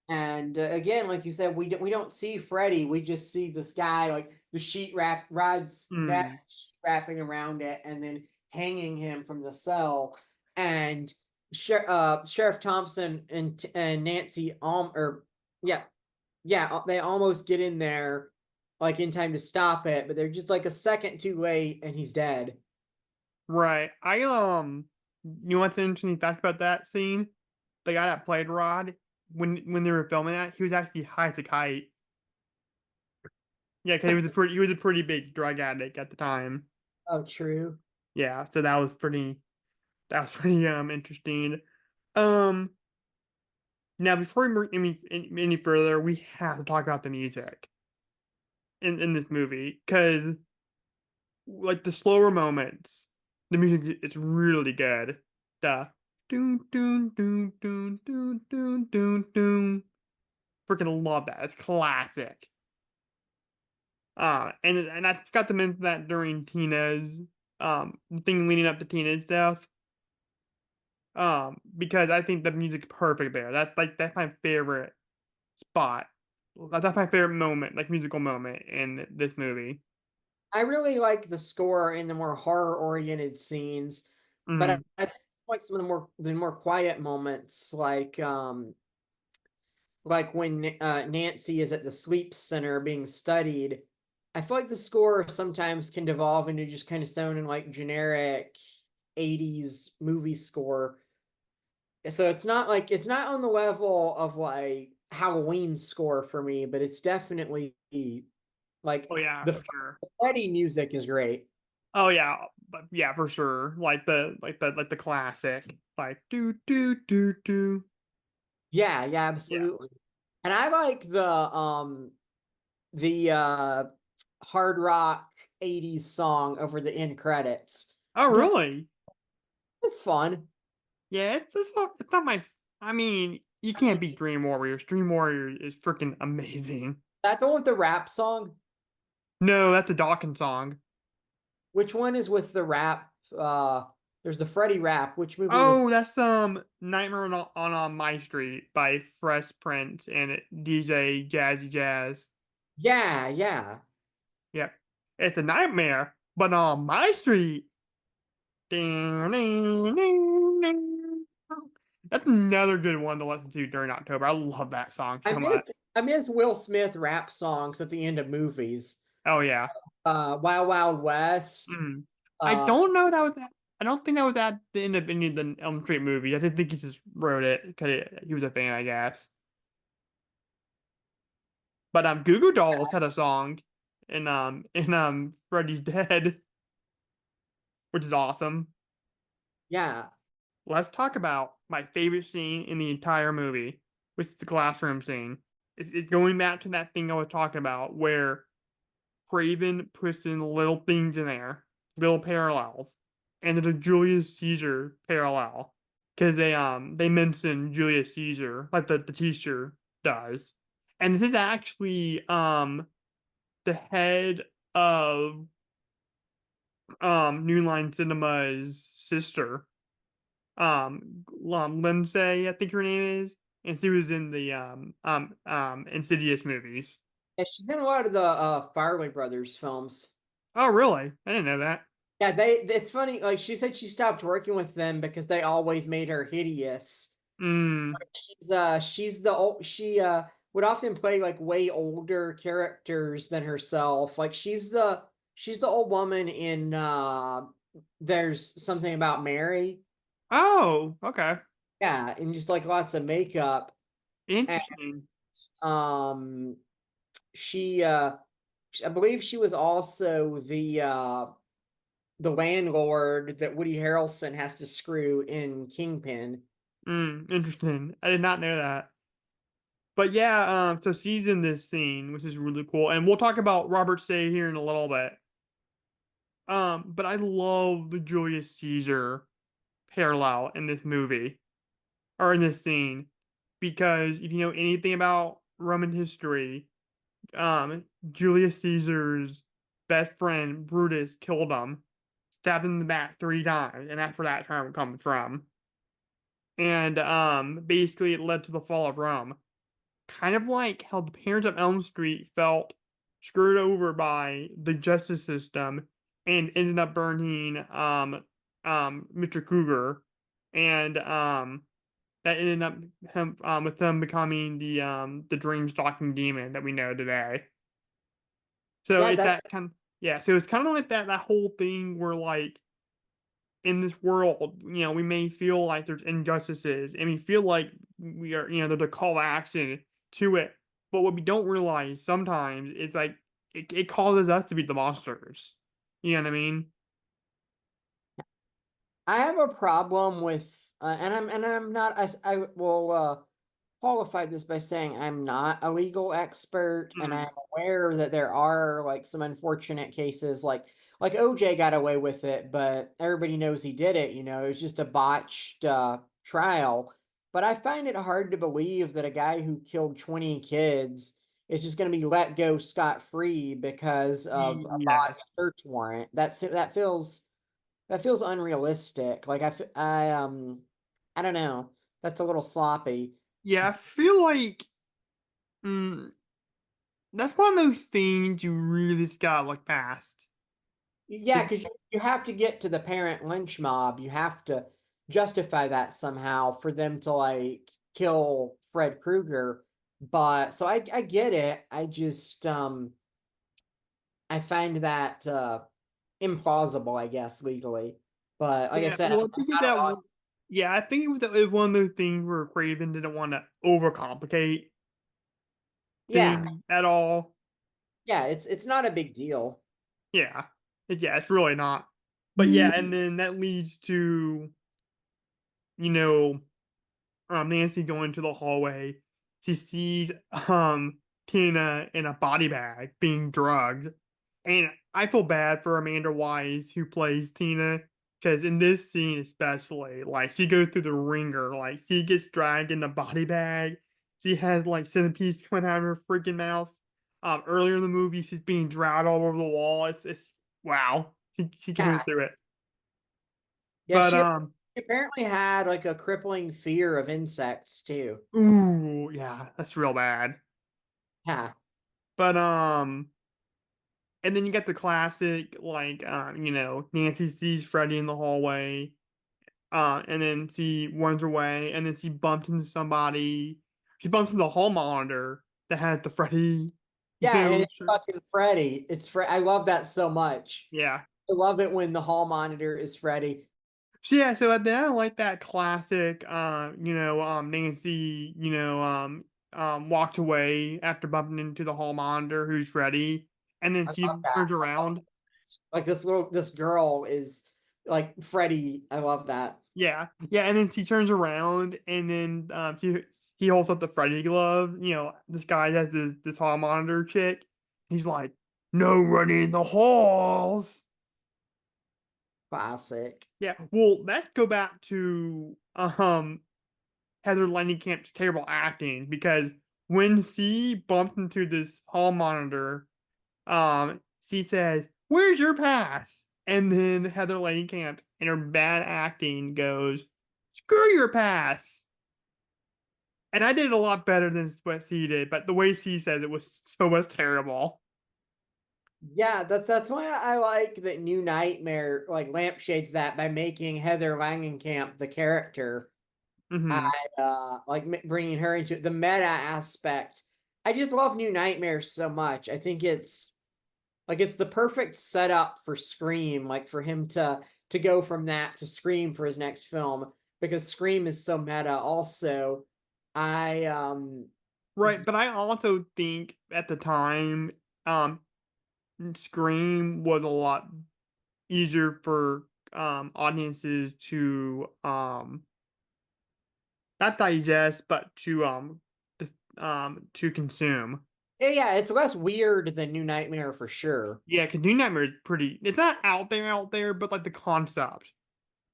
And again, like you said, we don't see Freddy. We just see this guy, like the sheet wrap Rod's neck
Mm,
wrapping around it, and then hanging him from the cell. And Sheriff Thompson and Nancy or yeah, they almost get in there like in time to stop it, but they're just like a second too late, and he's dead.
right. You know what's an interesting fact about that scene? The guy that played Rod, when they were filming that, he was actually high as a kite. Yeah, because he was a pretty big drug addict at the time.
Oh, true.
Yeah, so that was pretty interesting. Um, Now before we move any further, we have to talk about the music in this movie because like the slower moments, the music is really good. The doon doon doon doon doon doon doon doon. Freaking love that. It's classic. And I forgot to mention that during Tina's the thing leading up to Tina's death. Because I think the music's perfect there. That's my favorite spot. That's my favorite moment, like musical moment in this movie.
I really like the score in the more horror-oriented scenes, but
Mhm.
I think like some of the more quiet moments, like when Nancy is at the sleep center being studied. I feel like the score sometimes can devolve into just kind of sounding like generic 80s movie score. So it's not on the level of like Halloween score for me, but it's definitely like
Oh yeah,
the
for sure.
Freddy music is great.
Oh yeah, but yeah, for sure. Like the classic, like do do do do.
Yeah, yeah,
Yeah.
absolutely. And I like the hard rock 80s song over the end credits.
Oh
I don't
really?
It's fun.
Yeah, it's not my. I mean, you can't beat Dream Warriors. Dream Warriors is freaking amazing.
That the one with the rap song?
No, that's a Dawkins song.
Which one is with the rap? There's the Freddy rap. Which movie was
Oh, that's Nightmare on My Street by Fresh Prince and DJ Jazzy Jazz.
Yeah, yeah.
Yep, it's a nightmare, but on my street. That's another good one to listen to during October. I love that song so much.
I miss Will Smith rap songs at the end of movies.
Oh yeah.
Wild Wild West.
Mm. I
Uh
don't know that was that. I don't think that was at the end of any of the Elm Street movies. I just think he just wrote it because he was a fan, I guess. But Goo Goo Dolls had a song in Freddy's Dead, which is awesome.
yeah.
Let's talk about my favorite scene in the entire movie, which is the classroom scene. It's going back to that thing I was talking about where Craven puts in little things in there, little parallels, and there's a Julius Caesar parallel because they mention Julius Caesar like the teacher does, and this is actually the head of New Line Cinema's sister, Lindsay, I think her name is, and she was in the Insidious movies.
Yeah, she's in a lot of the Farley Brothers films.
Oh, really? I didn't know that.
Yeah, it's funny, like she said she stopped working with them because they always made her hideous.
Mm,
She's the old she would often play like way older characters than herself. Like she's the old woman in There's Something About Mary.
oh, okay.
Yeah, and just like lots of makeup. And
Interesting.
um she I believe she was also the landlord that Woody Harrelson has to screw in Kingpin.
Interesting. I did not know that. But yeah, so she's in this scene, which is really cool. And we'll talk about Robert Say here in a little bit. But I love the Julius Caesar parallel in this movie or in this scene because if you know anything about Roman history, Julius Caesar's best friend Brutus killed him, stabbed him in the back 3 times, and that's where that term comes from. And basically it led to the fall of Rome. Kind of like how the parents of Elm Street felt screwed over by the justice system and ended up burning Mr. Cougar, and that ended up him with them becoming the dream stalking demon that we know today. So
Yeah,
it's
that
that kind of, yeah, so it's kind of like that whole thing where like in this world, we may feel like there's injustices and we feel like we are, there's a call to action to it. But what we don't realize sometimes is like it causes us to be the monsters. You know what I mean?
I have a problem with, and I'm not. I will qualify this by saying I'm not a legal expert, and
Mm.
I'm aware that there are like some unfortunate cases, like OJ got away with it, but everybody knows he did it. It was just a botched trial. But I find it hard to believe that a guy who killed 20 kids is just going to be let go scot free because of a
Yes.
botched search warrant. That feels that feels unrealistic. Like I don't know. That's a little sloppy.
Yeah, I feel like mm, that's one of those things you really just gotta look past.
Yeah, because you have to get to the parent lynch mob. You have to justify that somehow for them to like kill Fred Krueger. But so I get it. I just I find that implausible, I guess, legally. But like I
Yeah,
said,
well, I think
not
that
all,
one. Yeah, I think it was one of those things where Craven didn't want to overcomplicate
yeah,
things at all.
yeah, it's not a big deal.
Yeah, yeah, it's really not. But yeah, and then that leads to you know Nancy going to the hallway. She sees Tina in a body bag being drugged. And I feel bad for Amanda Wise who plays Tina. Because in this scene especially, like she goes through the ringer, like she gets dragged in the body bag. She has like centipedes coming out of her freaking mouth. Earlier in the movie, she's being dragged all over the wall. It's wow. She goes
Yeah,
through it.
yeah,
But
she apparently had like a crippling fear of insects too.
ooh, yeah, that's real bad.
Yeah.
But and then you get the classic like Nancy sees Freddy in the hallway, and then she runs away, and then she bumps into somebody. She bumps into the hall monitor that has the Freddy,
Yeah, and it's
shirt.
fucking Freddy. I love that so much.
Yeah.
I love it when the hall monitor is Freddy.
So yeah, so at the end I like that classic Nancy, walked away after bumping into the hall monitor who's Freddy, and then
I
she
love that.
turns around.
Like this girl is like Freddy. I love that.
Yeah, yeah, and then she turns around, and then he holds up the Freddy glove. This guy has this hall monitor chick. He's like, "No running in the halls."
Classic.
Yeah, well, let's go back to Heather Langenkamp's terrible acting because when she bumped into this hall monitor, she says, "Where's your pass?" And then Heather Langenkamp, in her bad acting, goes, "Screw your pass." And I did a lot better than what she did, but the way she said it was terrible.
Yeah, that's why I like that New Nightmare like lampshades that by making Heather Langenkamp the character. I
Hmm.
like bringing her into the meta aspect. I just love New Nightmare so much. I think it's the perfect setup for Scream, like for him to go from that to Scream for his next film because Scream is so meta. Also, I
Right, but I also think at the time, um, Scream was a lot easier for audiences to not digest, but to consume.
yeah, it's less weird than New Nightmare for sure.
Yeah, because New Nightmare is pretty. It's not out there, but like the concept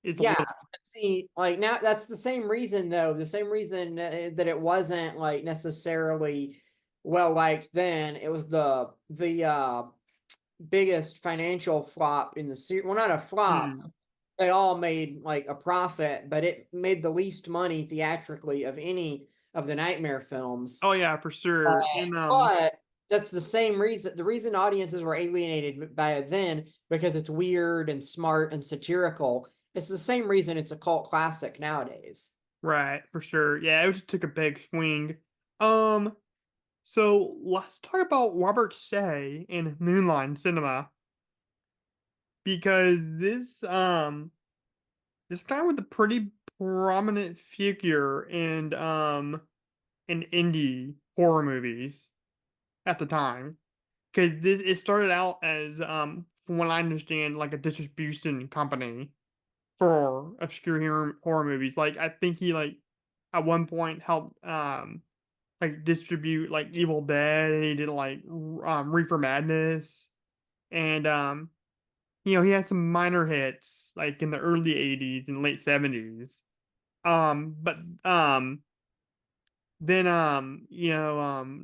is a
Yeah,
little.
see, like now that's the same reason though. The same reason that it wasn't like necessarily well liked then. It was the biggest financial flop in the series. Well, not a flop.
Hmm.
They all made like a profit, but it made the least money theatrically of any of the Nightmare films.
Oh yeah, for
Uh,
sure. And
but that's the same reason. The reason audiences were alienated by it then because it's weird and smart and satirical. It's the same reason it's a cult classic nowadays.
right, for sure. Yeah, it just took a big swing. Um, so let's talk about Robert Shea in Moonlight Cinema because this guy was a pretty prominent figure in indie horror movies at the time. Because this it started out as from what I understand, like a distribution company for obscure horror movies. Like I think he like at one point helped like distribute like Evil Dead, and he did like Reefer Madness, and he had some minor hits like in the early '80s and late '70s. But then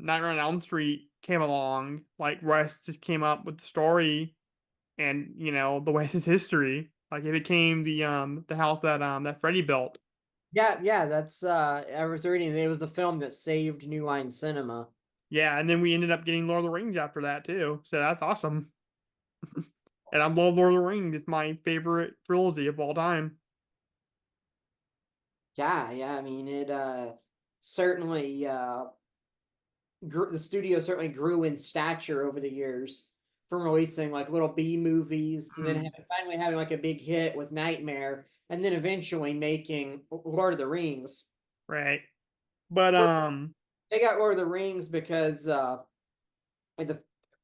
Nightmare on Elm Street came along. Like Wes just came up with the story, and the West is history. Like it became the house that Freddy built.
Yeah, that's I was reading it was the film that saved New Line Cinema.
Yeah, and then we ended up getting Lord of the Rings after that too. So that's awesome. And I love Lord of the Rings. It's my favorite trilogy of all time.
Yeah, I mean it certainly the studio certainly grew in stature over the years from releasing like little B movies to then finally having like a big hit with Nightmare and then eventually making Lord of the Rings.
Right. But
They got Lord of the Rings because the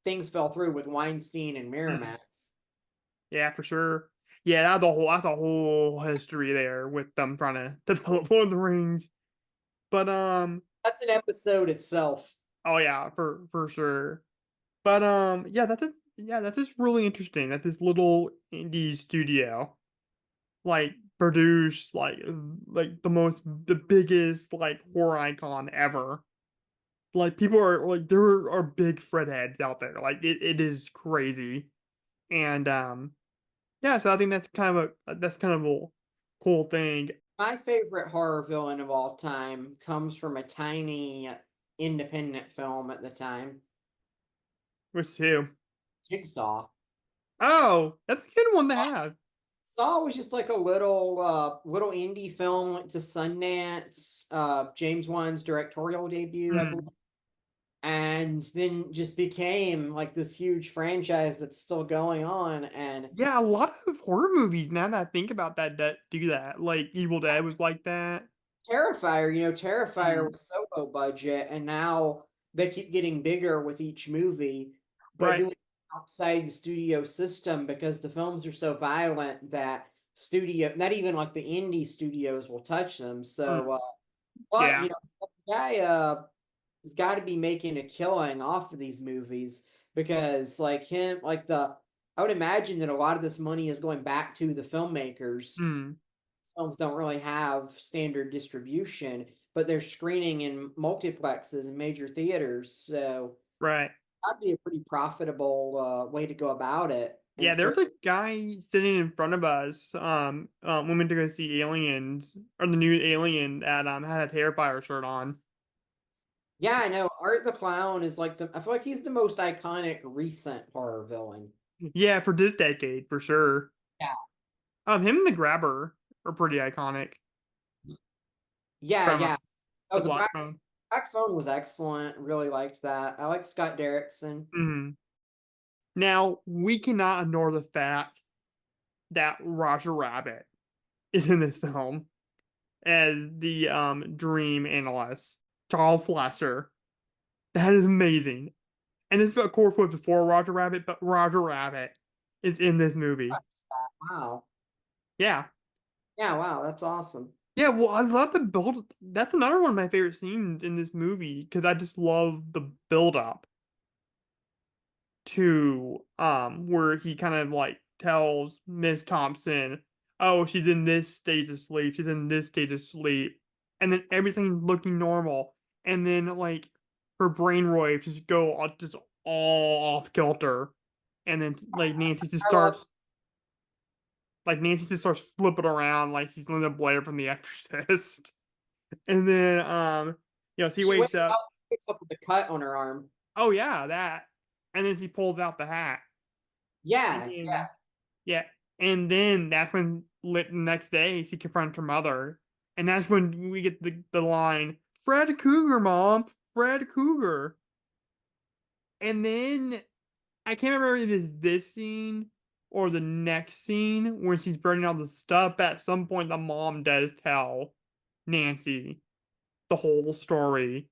things fell through with Weinstein and Miramax.
yeah, for sure. Yeah, that's a whole history there with them trying to develop Lord of the Rings. But
That's an episode itself.
oh yeah, for sure. But yeah, that's just really interesting that this little indie studio like produced like the biggest like horror icon ever. Like people are like there are big Fred heads out there. Like it is crazy. And yeah, so I think that's kind of a cool thing.
My favorite horror villain of all time comes from a tiny independent film at the time,
Which too.
Jigsaw.
Oh, that's a good one to have.
Saw was just like a little indie film, went to Sundance, James Wan's directorial debut, I believe, and then just became like this huge franchise that's still going on. And
Yeah, a lot of horror movies now that I think about that do that. Like Evil Dead was like that.
Terrifier
Mm,
was so low budget, and now they keep getting bigger with each movie, but
right.
doing it outside the studio system because the films are so violent that not even like the indie studios will touch them.
Mm,
So, but
yeah.
the guy has got to be making a killing off of these movies because I would imagine that a lot of this money is going back to the filmmakers.
Mm,
Films don't really have standard distribution, but they're screening in multiplexes and major theaters. So
right.
that'd be a pretty profitable way to go about it.
Yeah,
And
there's
certainly,
a guy sitting in front of us, when we went to go see Aliens, or the new Alien that had a Terrifier shirt on.
yeah, I know. Art the Clown is like I feel like he's the most iconic recent horror villain.
Yeah, for this decade, for sure.
Yeah,
Him and the Grabber are pretty iconic
yeah,
from
yeah. Oh,
the
the
Black Phone.
Black Phone was excellent. Really liked that. I like Scott Derrickson.
Mhm. Now, we cannot ignore the fact that Roger Rabbit is in this film as the dream analyst, Charles Fleischer. That is amazing. And this, of course, was before Roger Rabbit, but Roger Rabbit is in this movie.
Wow.
Yeah.
Yeah, wow, that's awesome.
Yeah, well, I love the build. That's another one of my favorite scenes in this movie because I just love the build up to where he kind of like tells Miss Thompson, "Oh, she's in this stage of sleep. She's in this stage of sleep," and then everything's looking normal, and then like her brainwaves just go just all off kilter, and then
I love
Nancy just starts flipping around like she's Linda Blair from The Exorcist, and then she
she
wakes up.
wakes up with a cut on her arm.
Oh yeah, that, and then she pulls out the hat.
Yeah,
And yeah, and then that's when the next day she confronts her mother, and that's when we get the line, "Fred Cougar, Mom, Fred Cougar." And then I can't remember if it's this scene or the next scene when she's burning all the stuff. But at some point, the mom does tell Nancy the whole story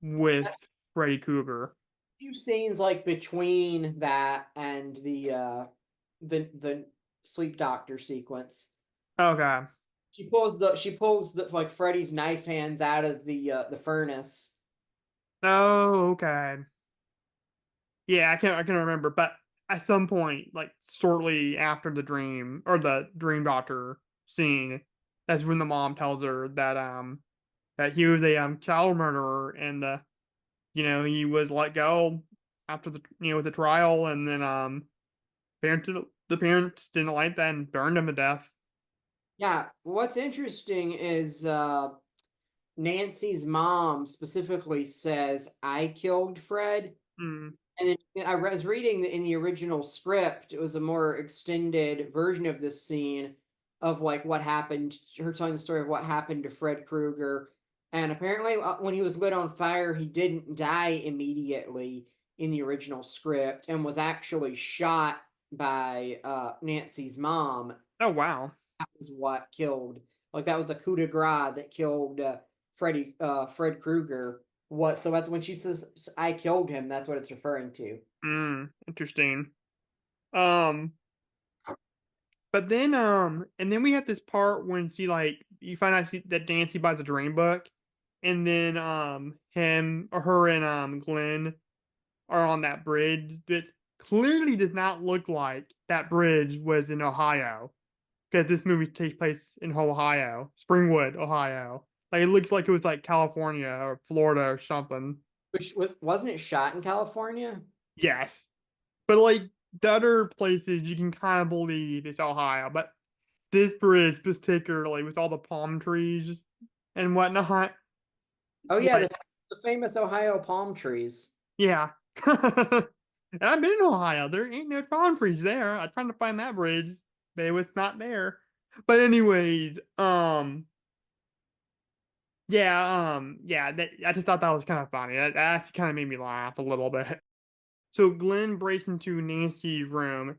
with Freddy Cougar.
few scenes like between that and the sleep doctor sequence.
Okay.
She pulls the like Freddy's knife hands out of the furnace.
Oh, okay. Yeah, I can remember, but at some point, like shortly after the dream or the dream doctor scene, that's when the mom tells her that he was a child murderer and he was let go after the the trial and then parented the parents didn't like that and burned him to death.
Yeah, what's interesting is Nancy's mom specifically says, "I killed Fred."
Mm.
And then I was reading that in the original script, it was a more extended version of this scene of like what happened, her telling the story of what happened to Fred Krueger. And apparently, when he was lit on fire, he didn't die immediately in the original script and was actually shot by Nancy's mom.
Oh, wow.
That was what killed, like, that was the coup de grace that killed Fred Krueger. What? So that's when she says, "I killed him." That's what it's referring to.
Interesting. Um, but then, and then we have this part when she, like, you find out that Nancy buys a dream book, and then, him or her and, Glenn are on that bridge that clearly does not look like that bridge was in Ohio, because this movie takes place in Ohio, Springwood, Ohio. Like, it looks like it was, like, California or Florida or something.
Which wasn't it shot in California?
Yes. But, like, the other places, you can kind of believe it's Ohio, but this bridge particularly with all the palm trees and whatnot,
Oh yeah,
like,
the famous Ohio palm trees.
yeah. And I've been in Ohio. There ain't no palm trees there. I tried to find that bridge, but it was not there. But anyways, yeah, I just thought that was kind of funny. That actually kind of made me laugh a little bit. So Glenn breaks into Nancy's room,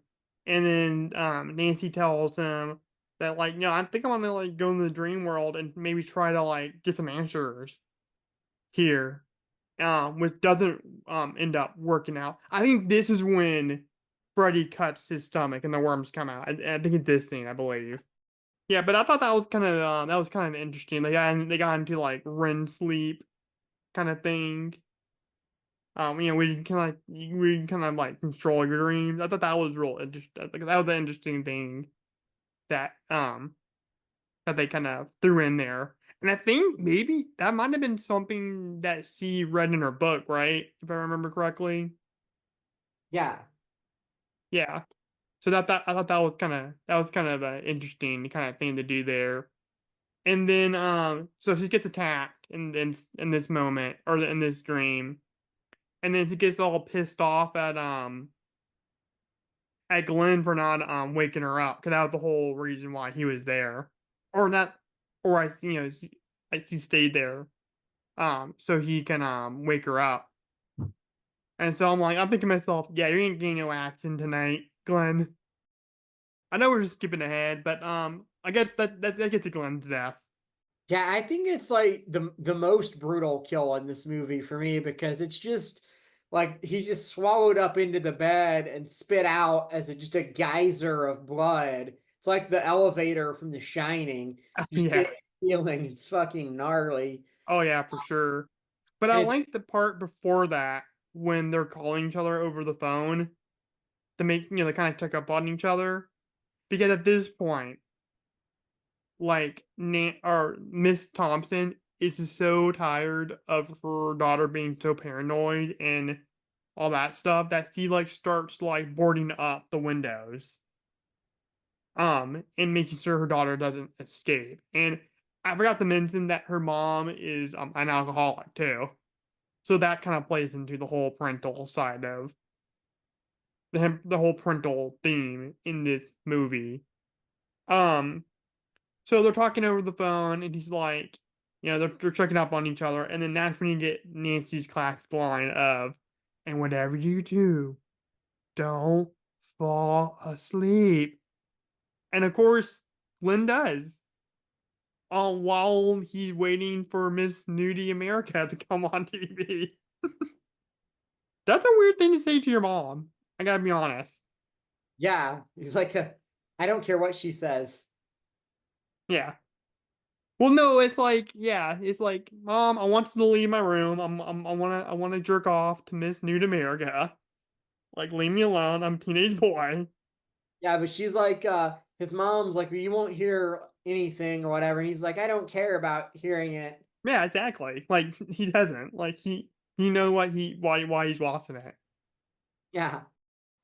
and then Nancy tells him that, like, no, I think I want to, like, go into the dream world and maybe try to, like, get some answers here, which doesn't end up working out. I think this is when Freddy cuts his stomach and the worms come out. I think it's this scene, I believe. Yeah, but I thought that was kind of interesting. They got into, like, REM sleep kind of thing. We can kind of like control your dreams. I thought that was real interesting. Like, that was an interesting thing that that they kind of threw in there. And I think maybe that might have been something that she read in her book, right? If I remember correctly.
Yeah.
Yeah. So that I thought that was kind of an interesting kind of thing to do there. And then so she gets attacked in this moment or in this dream. And then she gets all pissed off at Glenn for not waking her up, because that was the whole reason why he was there, or not, or she stayed there, so he can wake her up. And so I'm thinking to myself, yeah, you ain't getting no action tonight, Glenn. I know we're just skipping ahead, but I guess that gets to Glenn's death.
Yeah, I think it's like the most brutal kill in this movie for me, because it's just like he's just swallowed up into the bed and spit out as just a geyser of blood. It's like the elevator from The Shining. Just
Yeah.
feeling it's fucking gnarly.
Oh yeah, for sure. But I
And it's
like the part before that when they're calling each other over the phone to make, they kind of check up on each other. Because at this point, like, or Miss Thompson is so tired of her daughter being so paranoid and all that stuff that she, like, starts, like, boarding up the windows, and making sure her daughter doesn't escape. And I forgot to mention that her mom is an alcoholic too, so that kind of plays into the whole parental side of the whole parental theme in this movie. Um, so they're talking over the phone, and he's like, they're checking up on each other, and then that's when you get Nancy's classic line of, "And whatever you do, don't fall asleep." And of course, Glenn does. While he's waiting for Miss Nudie America to come on TV. That's a weird thing to say to your mom. I gotta be honest.
yeah, he's like, I don't care what she says.
Yeah. Well, no, it's like, yeah, it's like, Mom, I want you to leave my room. I wanna jerk off to Miss Nude America. Like, leave me alone. I'm a teenage boy.
Yeah, but she's like, his mom's like, "You won't hear anything or whatever." And he's like, "I don't care about hearing it."
Yeah, exactly. Like, he doesn't. Like, he know why he's watching it.
Yeah.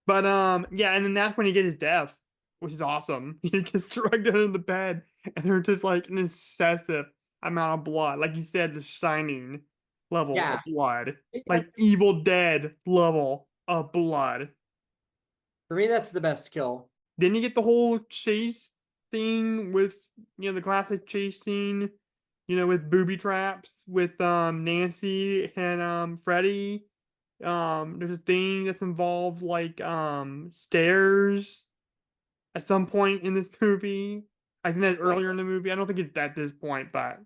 But yeah, and then that's when he gets his death, which is awesome. He gets dragged under the bed, and there's just like an excessive amount of blood. Like you said, the Shining level
Yeah,
of blood, like
that's
Evil Dead level of blood.
for me. That's the best kill.
Then you get the whole chase thing with the classic chase scene, with booby traps with Nancy and Freddy. There's a thing that's involved like stairs at some point in this movie. I think that's earlier in the movie. I don't think it's at this point, but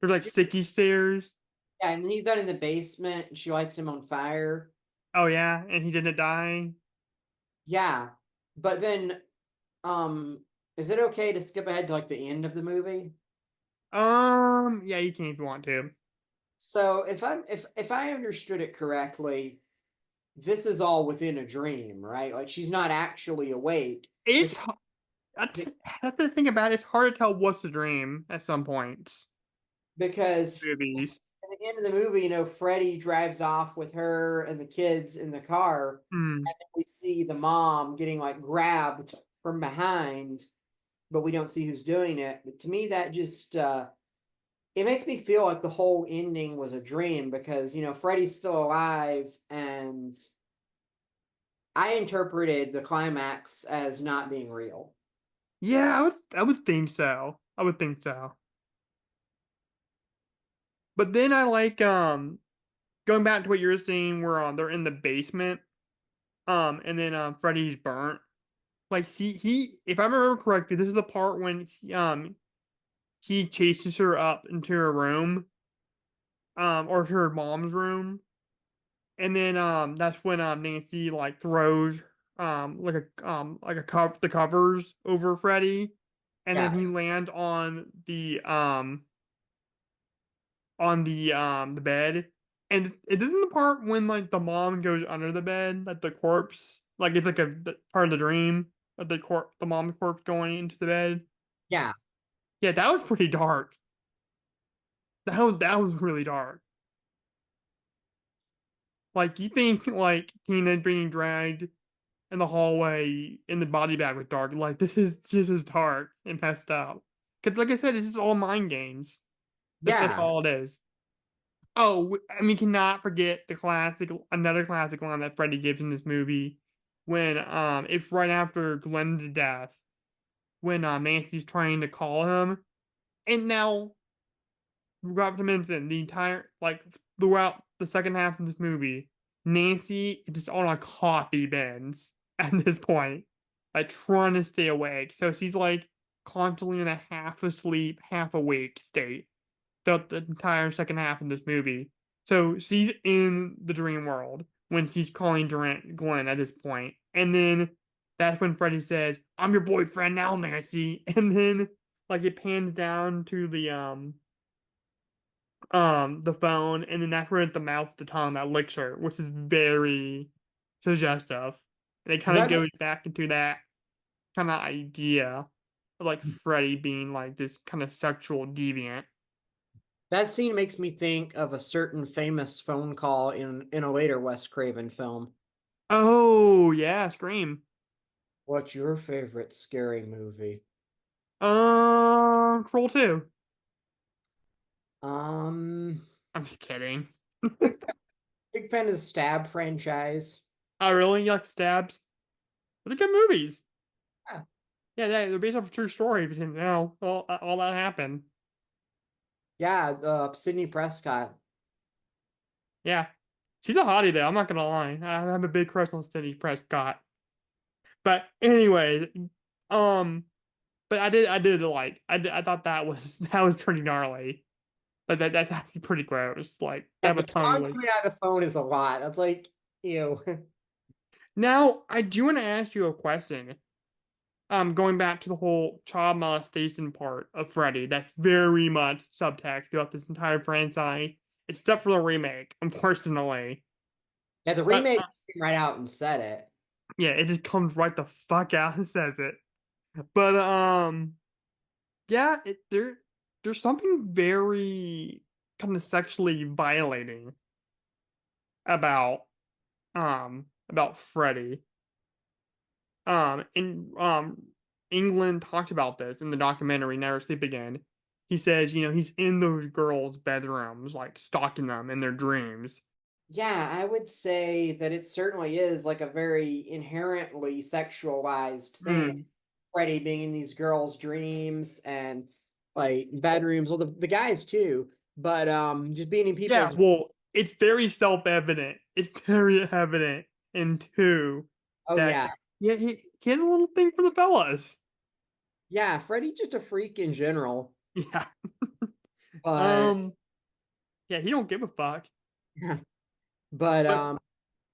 there's like sticky stairs.
Yeah, and then he's down in the basement, and she lights him on fire.
Oh yeah, and he didn't die.
Yeah, but then, is it okay to skip ahead to like the end of the movie?
Yeah, you can if you want to.
So if I understood it correctly, this is all within a dream, right? Like she's not actually awake.
It's that's the thing about it. It's hard to tell what's a dream at some points.
Because
Movies.
at the end of the movie, Freddie drives off with her and the kids in the car,
Hmm.
and then we see the mom getting like grabbed from behind, but we don't see who's doing it. But to me, that just it makes me feel like the whole ending was a dream because Freddie's still alive, and I interpreted the climax as not being real.
Yeah, I would think so. I would think so. But then I like going back to what you were saying where they're in the basement and then Freddy's burnt. Like see he if I remember correctly, this is the part when he chases her up into her room or to her mom's room. And then that's when Nancy like throws the covers over Freddy, and then
Yeah,
he lands on the bed. And it isn't the part when like the mom goes under the bed, like the corpse, like it's like part of the dream of the mom's corpse going into the bed.
yeah.
Yeah, that was pretty dark. That was really dark. Like you think like Tina being dragged in the hallway in the body bag was dark. Like this is just as dark and messed up. Cause like I said, it's just all mind games. That's
Yeah.
all it is. Oh, and we cannot forget another classic line that Freddy gives in this movie when it's right after Glenn's death when Nancy's trying to call him, and now forgot to mention the entire like throughout the second half of this movie, Nancy is just on a coffee binge at this point, like trying to stay awake. So she's like constantly in a half asleep, half awake state throughout the entire second half of this movie. So she's in the dream world when she's calling Glenn at this point. And then that's when Freddy says, I'm your boyfriend now, Nancy. And then like it pans down to the phone, and then that's where the mouth the tongue that licks her, which is very suggestive. And it kind of
That
goes back into that kind of idea of like Freddy being like this kind of sexual deviant.
that scene makes me think of a certain famous phone call in a later Wes Craven film.
Oh yeah, Scream.
What's your favorite scary movie?
Cruel 2.
Um,
I'm just kidding.
big fan of the Stab franchise.
Oh really? You like stabs? They're good movies.
Yeah.
Yeah, they're based off a true story, but all that happened.
Yeah, Sidney Prescott.
Yeah. She's a hottie though, I'm not gonna lie. I have a big crush on Cindy Prescott. But anyways, um, but I thought that was pretty gnarly. But that's actually pretty gross. Like
Yeah,
have a
the tongue
tongue like
coming out of the phone is a lot. That's like, ew.
now I do want to ask you a question. Going back to the whole child molestation part of Freddy, that's very much subtext throughout this entire franchise, except for the remake, unfortunately.
Yeah, the
But
remake came right out and said it.
yeah, it just comes right the fuck out and says it. But yeah, there's something very kind of sexually violating about Freddy. in England talked about this in the documentary Never Sleep Again. He says, he's in those girls' bedrooms, like stalking them in their dreams.
Yeah, I would say that it certainly is like a very inherently sexualized thing.
Mm.
Freddie being in these girls' dreams and like bedrooms, well, the guys too, but just being in
Yeah,
people's.
well, it's very self-evident. It's very evident in two
Oh
that
yeah,
yeah, he has a little thing for the fellas.
yeah, Freddie just a freak in general,
Yeah.
but
Um, yeah, he don't give a fuck.
but
But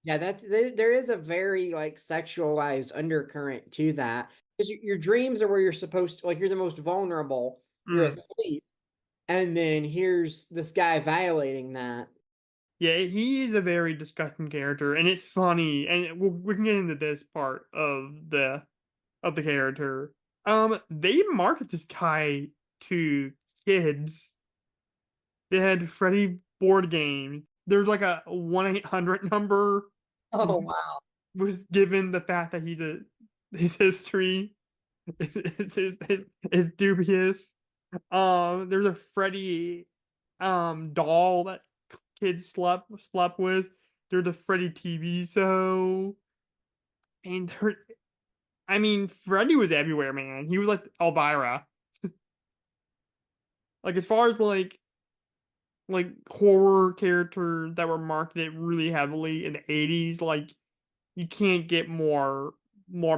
yeah, there is a very like sexualized undercurrent to that. Because your dreams are where you're supposed to, like, you're the most vulnerable. You're
mm,
asleep, and then here's this guy violating that.
yeah, he is a very disgusting character, and it's funny, and we can get into this part of the character. They market this guy to kids. They had Freddy board game. There's like a 1-800 number
Oh wow.
was given the fact that his history is dubious. There's a Freddy doll that kids slept with. There's a Freddy TV show, and I mean, Freddy was everywhere, man. He was like Elvira. Like as far as like horror characters that were marketed really heavily in the 80s, like you can't get more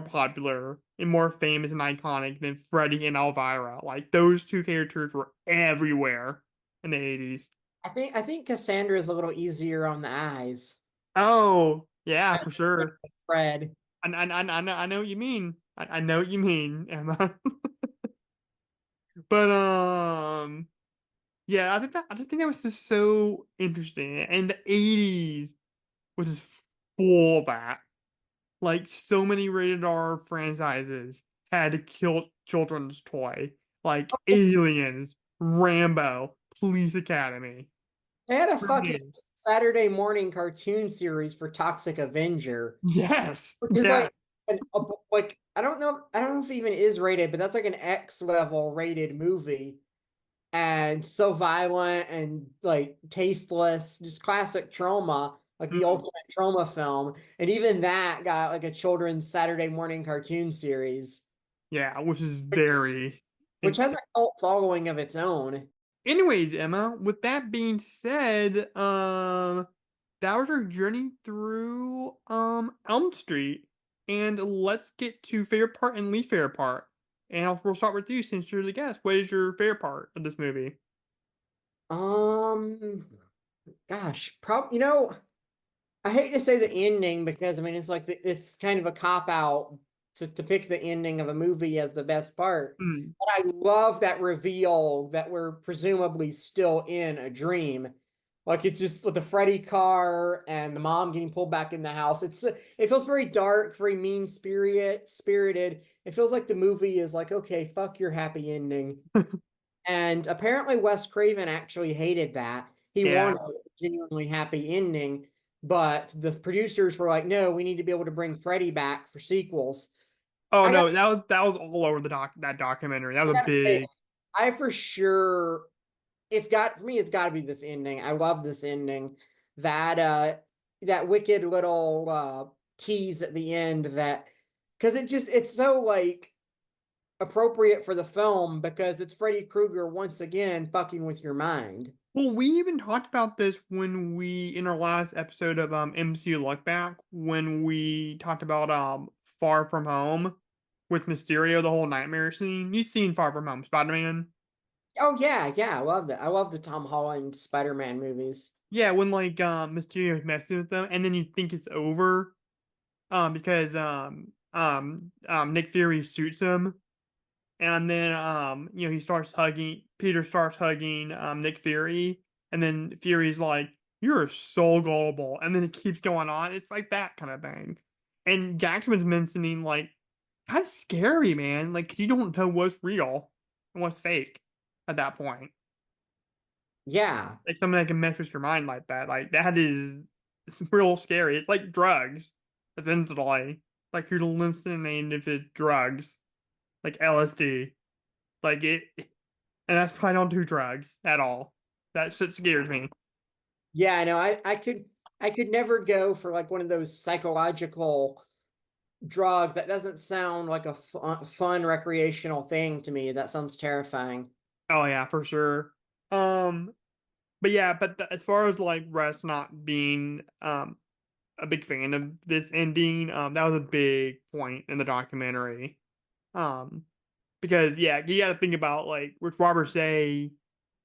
popular and more famous and iconic than Freddy and Elvira. Like those two characters were everywhere in the 80s.
I think Cassandra is a little easier on the eyes.
Oh, yeah, for sure.
Fred.
I know what you mean. I know what you mean, Emma. But yeah, I just think that was just so interesting. And the 80s was just full of that. Like so many rated R franchises had to kill children's toy. Like Aliens, Rambo, Police Academy.
They had a fucking
Gremlins.
Saturday morning cartoon series for Toxic Avenger,
Yes.
which is
Yeah.
like like I don't know if it even is rated, but that's like an X level rated movie, and so violent and like tasteless, just classic trauma, like the
Mm.
ultimate trauma film. And even that got like a children's Saturday morning cartoon series,
Yeah, which is very
which
in-
has a cult following of its own.
anyways, Emma, with that being said, that was our journey through Elm Street. And let's get to favorite part and least favorite part. And we'll start with you since you're the guest. What is your favorite part of this movie?
Um, gosh, I hate to say the ending because I mean it's like it's kind of a cop out to pick the ending of a movie as the best part.
Mm.
But I love that reveal that we're presumably still in a dream. Like it's just with the Freddy car and the mom getting pulled back in the house. It feels very dark, very spirited. It feels like the movie is like, okay, fuck your happy ending. And apparently Wes Craven actually hated that. He
Yeah.
wanted a genuinely happy ending, but the producers were like, no, we need to be able to bring Freddy back for sequels.
Oh
I got
no, that was all over that documentary. That was a
gotta say,
big.
I for sure for me, it's gotta be this ending. I love this ending. That wicked little tease at the end that because it's so like appropriate for the film because it's Freddy Krueger once again fucking with your mind.
Well, we even talked about this when in our last episode of MCU Look Back when we talked about Far From Home with Mysterio, the whole nightmare scene. You've seen Far From Home, Spider-Man?
Oh yeah, I love that. I love the Tom Holland Spider-Man movies.
Yeah, when like Mysterio's messing with them, and then you think it's over, because Nick Fury shoots him, and then Peter starts hugging Nick Fury, and then Fury's like, "You're so gullible," and then it keeps going on. It's like that kind of thing. And Jackson's mentioning like that's scary, man. Like 'cause you don't know what's real and what's fake at that point.
Yeah.
Like something that can mess with your mind like that. Like that is it's real scary. It's like drugs, essentially. like you're hallucinating if it's drugs, like LSD. Like and that's probably don't do drugs at all. That shit scares me.
Yeah, I know. I could never go for like one of those psychological drugs. That doesn't sound like a fun recreational thing to me. That sounds terrifying.
Oh yeah, for sure. Um, but yeah, as far as like Russ not being a big fan of this ending, that was a big point in the documentary. Um, because yeah, you got to think about like Rich Roberts say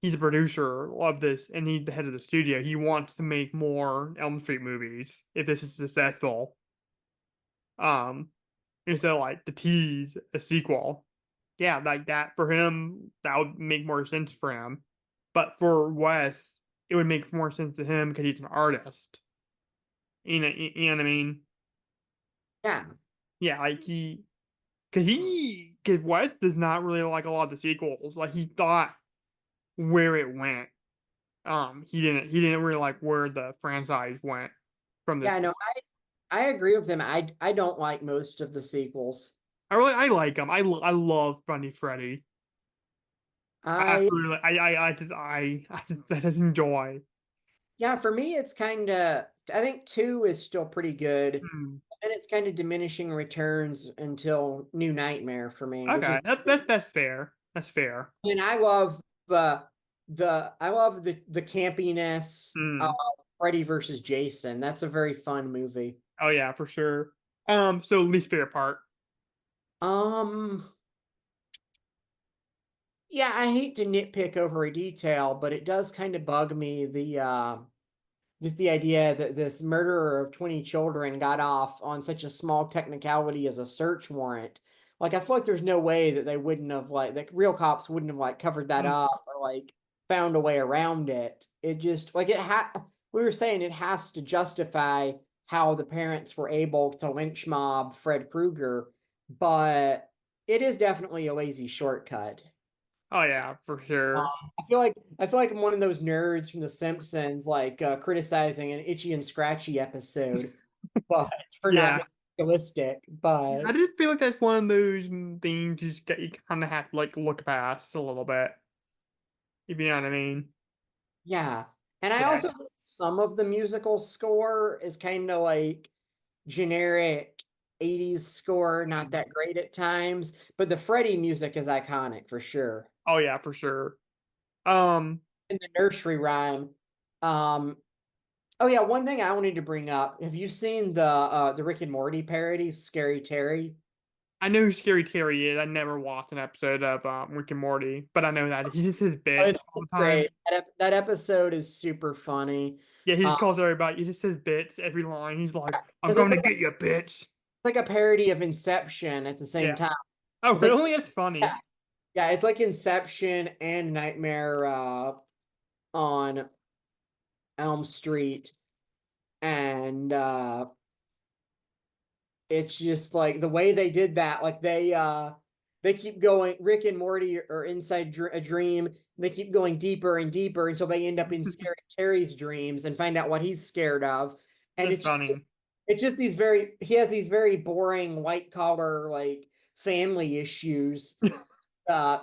he's a producer of this and he's the head of the studio. He wants to make more Elm Street movies if this is successful. Um, and so like to tease a sequel, yeah, like that for him, that would make more sense for him. But for Wes, it would make more sense to him because he's an artist. You know what I mean?
Yeah.
Yeah, like because Wes does not really like a lot of the sequels. Like he thought where it went. He didn't really like where the franchise went from this.
Yeah, no, I agree with him. I don't like most of the sequels.
I like him. I love Funny Freddy. I
I
really I just enjoy.
Yeah, for me it's kind of, I think 2 is still pretty good.
Hmm.
And it's kind of diminishing returns until New Nightmare for me, which is,
Okay, that's fair. That's fair.
and I love the campiness of
Hmm.
Freddy versus Jason. That's a very fun movie.
Oh yeah, for sure. So least favorite part.
Um, yeah, I hate to nitpick over a detail, but it does kind of bug me just the idea that this murderer of 20 children got off on such a small technicality as a search warrant. Like, I feel like there's no way that they wouldn't have, like, the real cops wouldn't have, like, covered that
Hmm.
up or, like, found a way around it. It just, like, we were saying it has to justify how the parents were able to lynch mob Fred Krueger, but it is definitely a lazy shortcut.
Oh yeah, for sure.
I feel like I'm one of those nerds from The Simpsons, like criticizing an Itchy and Scratchy episode, but for not
Yeah.
being realistic.
I
But
just feel like that's one of those things you kind of have to like look past a little bit, if you know what I mean.
yeah, and I
Yeah.
also think some of the musical score is kind of like generic 80s score, not that great at times. But the Freddy music is iconic for sure.
Oh yeah, for sure. Um,
In the nursery rhyme, um, oh yeah, one thing I wanted to bring up. Have you seen the Rick and Morty parody, Scary Terry?
I know who Scary Terry is. I never watched an episode of Rick and Morty, but I know that he just says
Oh,
bits
it's
all the time.
great. That episode is super funny.
Yeah, he
Uh,
just calls everybody. He just says bits every line. He's like, "I'm
because
going to get you, bitch."
like a parody of Inception at the same
Yeah.
time.
Oh,
It's like,
really? That's
yeah,
funny.
yeah, it's like Inception and Nightmare on Elm Street, and it's just like the way they did that. Like they keep going. Rick and Morty are inside a dream. They keep going deeper and deeper until they end up in Scary Terry's dreams and find out what he's scared of. And
That's funny.
it's just he has these very boring white collar like family issues.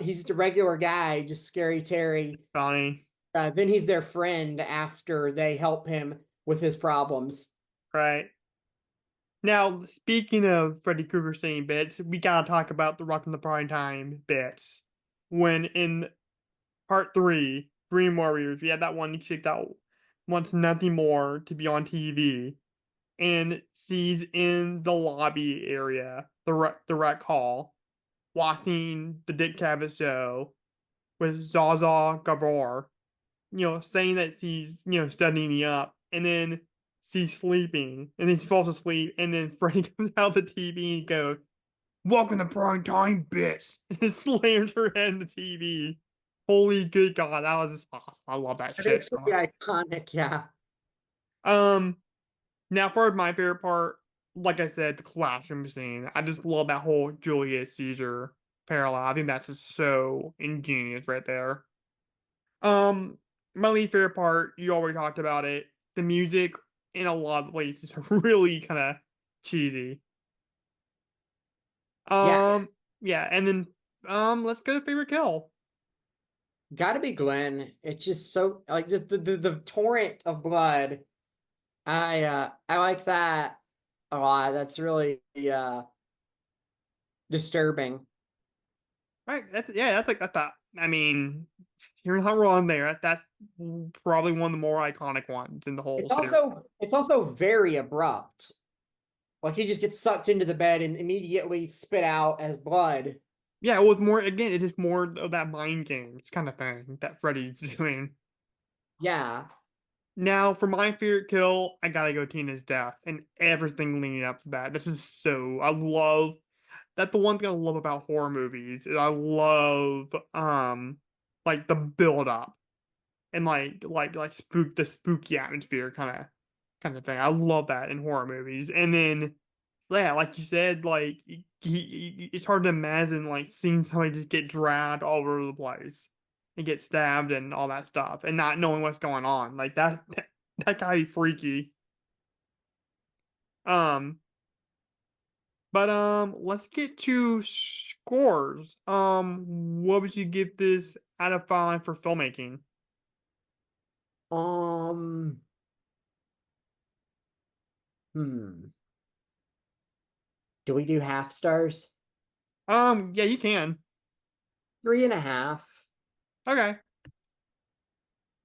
He's just a regular guy, just Scary Terry.
Funny.
Then he's their friend after they help him with his problems.
Right. Now, speaking of Freddy Krueger saying bits, we gotta talk about the Rock in the Prime Time bits. When in part three, Dream Warriors, we had that one chick that wants nothing more to be on TV and sees in the lobby area, the rec hall, watching the Dick Cavett show with Zaza Gabor, saying that she's, studying up, and then she's sleeping, and then she falls asleep, and then Freddy comes out the TV and goes, "Welcome to prime time, bitch!" and slams her head in the TV. Holy good God, that was just awesome. I love that
It
shit
is
so
pretty
much.
iconic, yeah.
Um, Now for my favorite part, like I said, the classroom scene. I just love that whole Julius Caesar parallel. I think that's just so ingenious right there. Um, my least favorite part, you already talked about it. The music in a lot of places is really kind of cheesy.
Yeah,
Yeah, and then let's go to favorite kill.
gotta be Glenn. It's just so like just the torrent of blood. I like that a lot. That's really disturbing.
Right, that's like that's that. I mean, you're not wrong there. That's probably one of the more iconic ones in the whole series.
It's also very abrupt. Like he just gets sucked into the bed and immediately spit out as blood.
Yeah, well, it's more again. It is more of that mind games kind of thing that Freddy's doing.
Yeah.
Now, for my favorite kill, I gotta go Tina's death and everything leading up to that. This is so I love that's the one thing I love about horror movies. Is I love like the build up and like spooky atmosphere kind of thing. I love that in horror movies. And then yeah, like you said, like it's hard to imagine like seeing somebody just get dragged all over the place and get stabbed and all that stuff and not knowing what's going on. Like that gotta be freaky. Um, but let's get to scores. What would you give this out of 5 for filmmaking?
Um. Hmm. Do we do half stars?
Yeah, you can.
3.5.
Okay.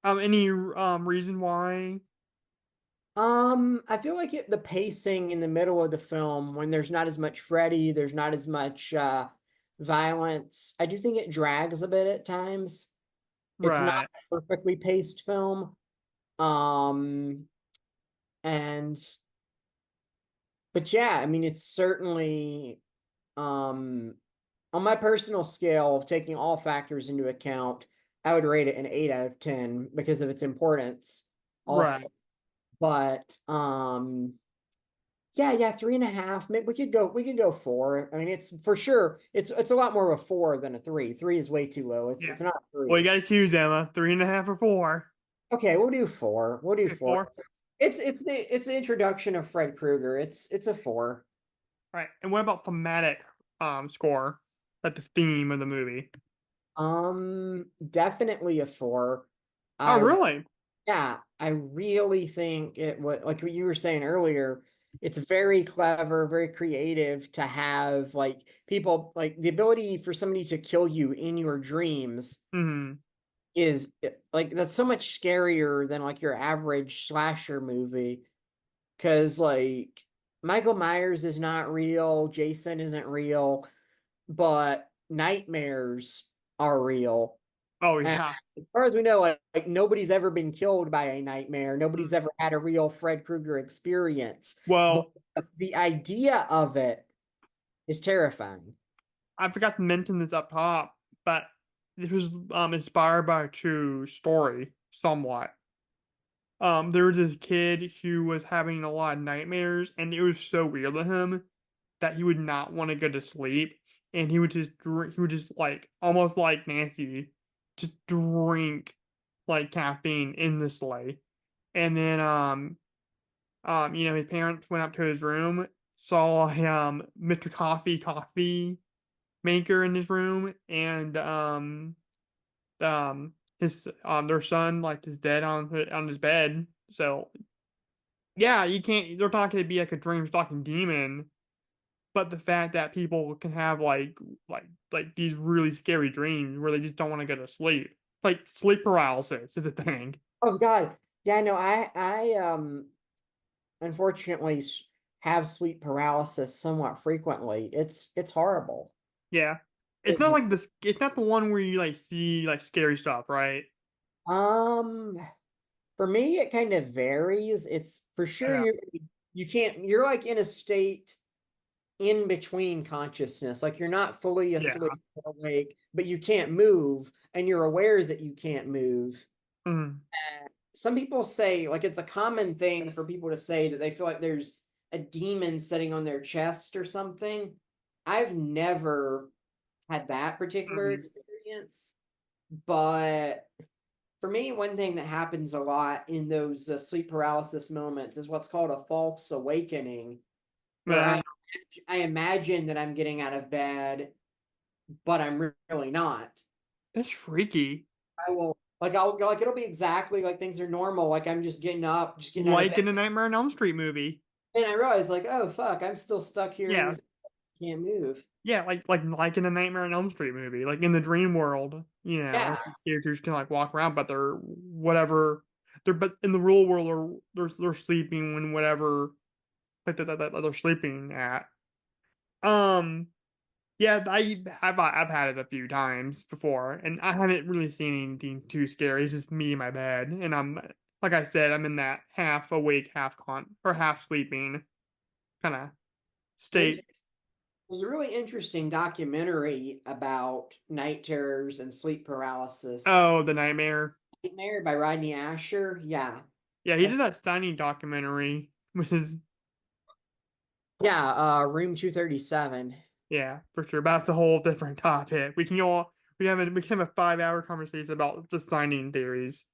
Any reason why?
I feel like the pacing in the middle of the film, when there's not as much Freddy, there's not as much violence. I do think it drags a bit at times. It's not
Right.
a perfectly paced film. Um, and but yeah, I mean, it's certainly on my personal scale, taking all factors into account, I would rate it an 8 out of 10 because of its importance. Also,
Right.
but yeah, 3.5. Maybe we could go 4. I mean, it's for sure. It's a lot more of a 4 than a 3. 3 is way too low.
Yeah.
It's not
Well, you
3.
gotta choose, Emma. 3.5 or 4.
Okay, we'll do 4. We'll do
Okay,
4.
4.
It's the introduction of Fred Krueger. It's a 4.
Right. And what about thematic score? Like the theme of the movie.
Definitely a 4.
Oh,
I
really?
Yeah, I really think it would, like what you were saying earlier, it's very clever, very creative to have like people like the ability for somebody to kill you in your dreams
Hmm.
is like that's so much scarier than like your average slasher movie. Cause like Michael Myers is not real, Jason isn't real, but nightmares are real.
Oh,
And
yeah.
as far as we know, like nobody's ever been killed by a nightmare.
Mm.
Nobody's ever had a real Fred Krueger experience. But
Well,
the idea of it is terrifying.
I forgot to mention this up top, but this was inspired by a true story, somewhat. There was this kid who was having a lot of nightmares, and it was so weird to him that he would not want to go to sleep, and he would just like almost like Nancy, just drink like caffeine endlessly, and then his parents went up to his room, saw Mr. Coffee maker in his room, and his their son like is dead on his bed. So yeah, you can't. They're not going to be like a dream stalking demon, but the fact that people can have like these really scary dreams where they just don't want to go to sleep, like sleep paralysis, is a thing.
Oh God. Yeah, no, I unfortunately have sleep paralysis somewhat frequently. It's horrible.
Yeah, it's
It's
not like this. It's not the one where you like see like scary stuff, right?
um for me it kind of varies. It's for sure
Yeah.
you can't you're like in a state in between consciousness. Like you're not fully
Yeah.
asleep or awake, but you can't move and you're aware that you can't move.
Mm.
Some people say, like, it's a common thing for people to say that they feel like there's a demon sitting on their chest or something. I've never had that particular
Mm.
experience, but for me, one thing that happens a lot in those sleep paralysis moments is what's called a false awakening, where
Uh,
I'm I imagine that I'm getting out of bed, but I'm really not.
That's freaky.
I will I'll like it'll be exactly like things are normal. Like I'm just getting up, just getting out of
Like
bed.
in the Nightmare on Elm Street movie.
And I realize like, oh fuck, I'm still stuck here in
Yeah.
this can't move.
Yeah, like in the Nightmare on Elm Street movie. Like in the dream world,
Yeah.
characters can like walk around, but they're whatever. But in the real world, they're sleeping when whatever like that they're sleeping at. Um, yeah, I've had it a few times before, and I haven't really seen anything too scary. It's just me in my bed, and I'm like I said, I'm in that half awake, half sleeping kind of
There's
state.
there's a really interesting documentary about night terrors and sleep paralysis.
Oh, the nightmare.
Nightmare by Rodney Asher. Yeah.
Yeah, he did that Shining documentary, which is
Yeah, Room 237.
yeah, for sure. But that's a whole different topic. We can have a 5 hour conversation about the Shining theories.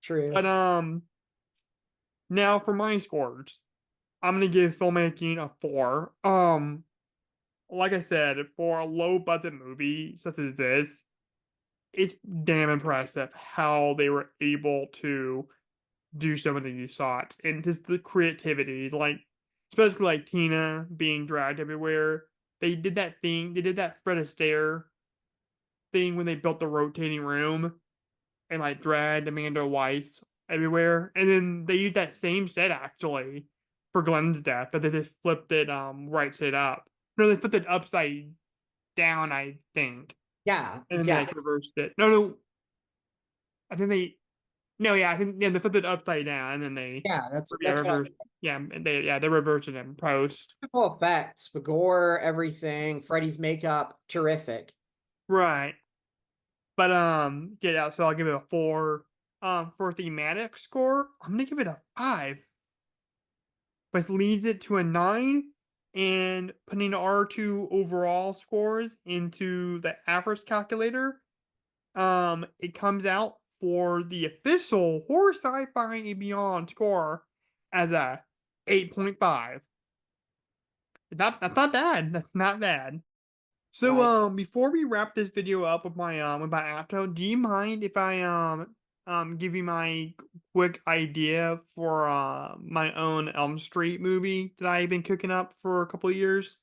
True.
But now for my scores, I'm gonna give filmmaking a 4. Like I said, for a low budget movie such as this, it's damn impressive how they were able to do some of these shots and just the creativity, like especially like Tina being dragged everywhere. They did that Fred Astaire thing when they built the rotating room and like dragged Amanda Weiss everywhere. And then they used that same set actually for Glenn's death, but they just flipped it right side up. No, they flipped it upside down, I think.
Yeah,
And then they
yeah,
like reversed it. No, I think they no, yeah, I think they flipped it upside down and then they
yeah. That's
yeah,
that's what I
reversed they reversed it in post.
Typical effects, the gore, everything, Freddy's makeup, terrific.
Right. But yeah, so I'll give it a 4. For thematic score, I'm gonna give it a 5. But leads it to a 9, and putting our two overall scores into the average calculator, it comes out for the official horror sci-fi and beyond score as a 8.5. That's not bad. That's not bad. So
Right.
before we wrap this video up with my outro, do you mind if I give you my quick idea for my own Elm Street movie that I've been cooking up for a couple of years?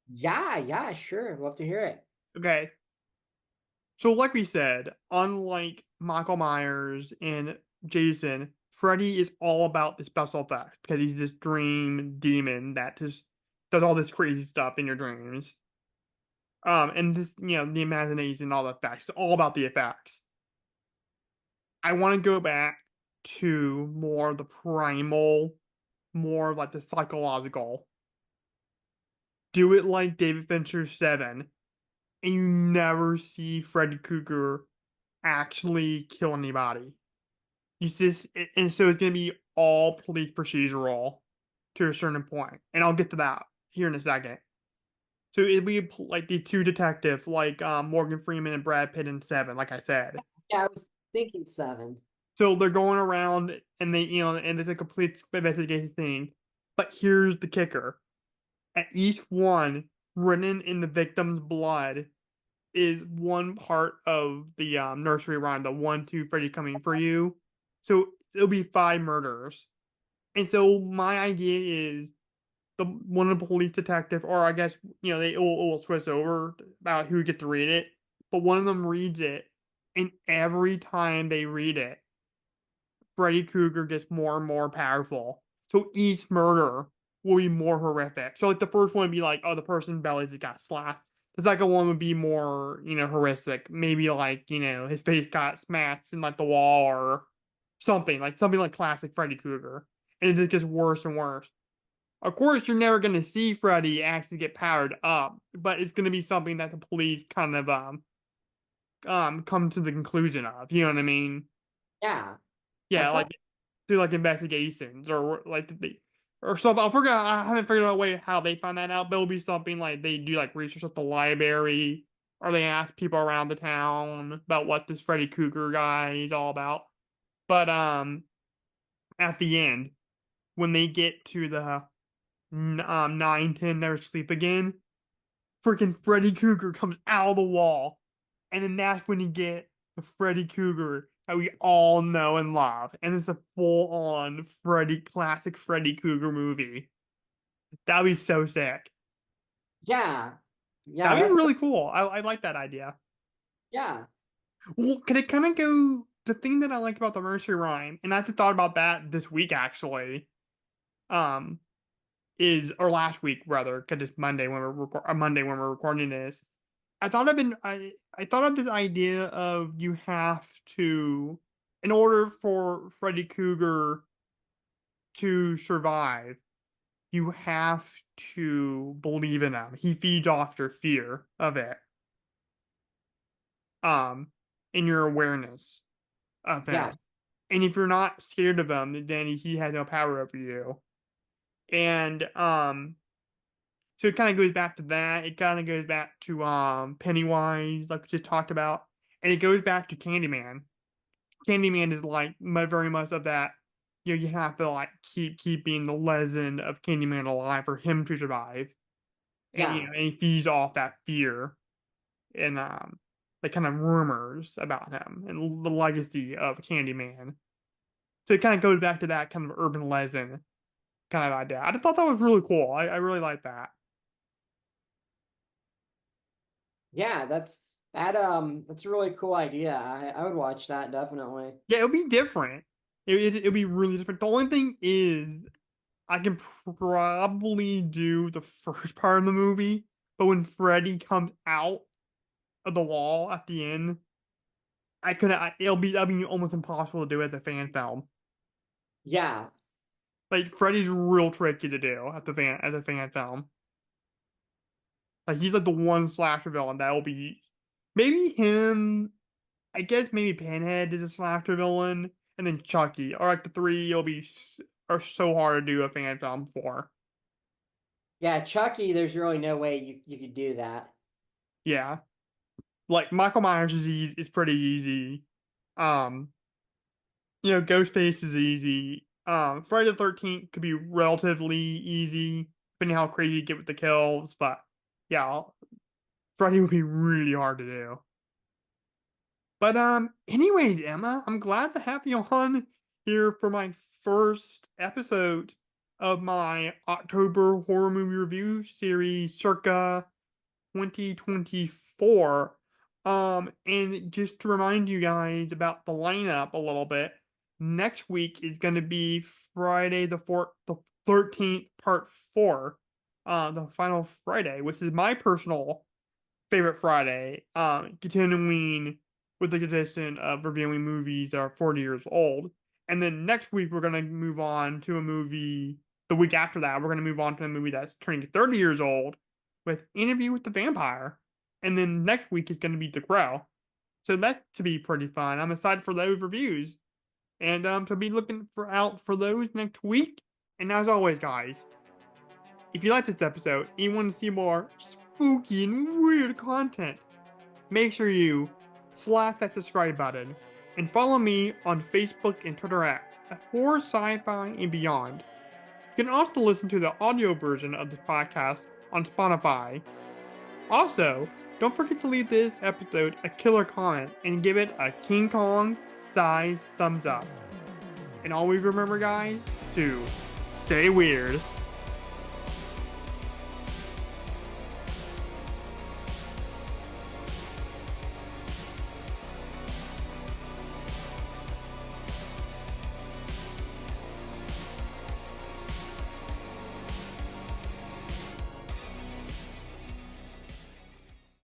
Yeah, yeah, sure. Love to hear it.
Okay. So like we said, unlike Michael Myers and Jason, Freddy is all about the special effects because he's this dream demon that just does all this crazy stuff in your dreams. And this, the imagination, all the effects, it's all about the effects. I want to go back to more of the primal, more of like the psychological. Do it like David Fincher's Seven, and you never see Freddy Krueger actually kill anybody. He's just, and so it's gonna be all police procedural to a certain point, and I'll get to that here in a second. So it'd be like the two detectives, like Morgan Freeman and Brad Pitt in Seven, like I said.
Yeah, I was thinking 7.
So they're going around and and it's a complete investigation thing. But here's the kicker. At each one, written in the victim's blood, is one part of the nursery rhyme, the 1, 2, Freddy coming for you. So it'll be 5 murders. And so my idea is one of the police detective, or I guess it will switch over about who gets to read it. But one of them reads it, and every time they read it, Freddy Krueger gets more and more powerful. So each murder will be more horrific. So like the first one would be like, oh, the person's belly just got slashed. The second one would be more, horrific. Maybe like, his face got smashed in like the wall or something like classic Freddy Krueger. And it just gets worse and worse. Of course, you're never gonna see Freddy actually get powered up, but it's gonna be something that the police kind of come to the conclusion of. You know what I mean?
Yeah.
Yeah,
That's
like do like investigations or like or something. I forgot. I haven't figured out a way how they find that out. But it'll be something like they do like research at the library, or they ask people around the town about what this Freddy Krueger guy is all about. But at the end, when they get to 9, 10 Never Sleep Again, freaking Freddy Krueger comes out of the wall. And then that's when you get the Freddy Krueger that we all know and love. And it's a full-on classic Freddy Krueger movie. That'd be so sick.
Yeah. Yeah,
That'd be
that's
really cool. I like that idea.
yeah.
Well, can it kind of go? The thing that I like about the nursery rhyme, and I just thought about that this week actually, is or last week rather, because it's Monday when we're recording this. I thought of this idea of you have to, in order for Freddy Krueger to survive, you have to believe in him. He feeds off your fear of it. In your awareness of him.
Yeah.
And if you're not scared of him, then he has no power over you. And so it kind of goes back to that. It kind of goes back to Pennywise, like we just talked about, and it goes back to Candyman. Candyman is like very much of that. You know, you have to like keeping the legend of Candyman alive for him to survive, and
Yeah.
and he feeds off that fear, and the kind of rumors about him and the legacy of Candyman. So it kind of goes back to that kind of urban legend kind of idea. I just thought that was really cool. I really like that.
Yeah, that's that's a really cool idea. I would watch that definitely.
Yeah, it'll be different. It'll be really different. The only thing is, I can probably do the first part of the movie, but when Freddy comes out of the wall at the end, that'll be almost impossible to do as a fan film.
Yeah.
Like Freddy's real tricky to do as a fan film. Like he's like the one slasher villain that will be maybe him. I guess maybe Pinhead is a slasher villain, and then Chucky. Or like the three are so hard to do a fan film for.
Yeah, Chucky, there's really no way you could do that.
Yeah, like Michael Myers is pretty easy. Ghostface is easy. Friday the 13th could be relatively easy, depending how crazy you get with the kills. But yeah, Freddy would be really hard to do. But anyways, Emma, I'm glad to have you on here for my first episode of my October horror movie review series, circa 2024. And just to remind you guys about the lineup a little bit, next week is going to be Friday the 13th, part 4, the final Friday, which is my personal favorite Friday. Continuing with the tradition of reviewing movies that are 40 years old. And then next week, we're going to move on to a movie. The week after that, we're going to move on to a movie that's turning 30 years old with Interview with the Vampire. And then next week is going to be The Crow. So that should be pretty fun. I'm excited for those reviews. And to be looking out for those next week. And as always, guys, if you like this episode and you want to see more spooky and weird content, make sure you slash that subscribe button and follow me on Facebook and Twitter at Horror, Sci-Fi, and Beyond. You can also listen to the audio version of this podcast on Spotify. Also, don't forget to leave this episode a killer comment and give it a King Kong size thumbs up. And always remember, guys, to stay weird.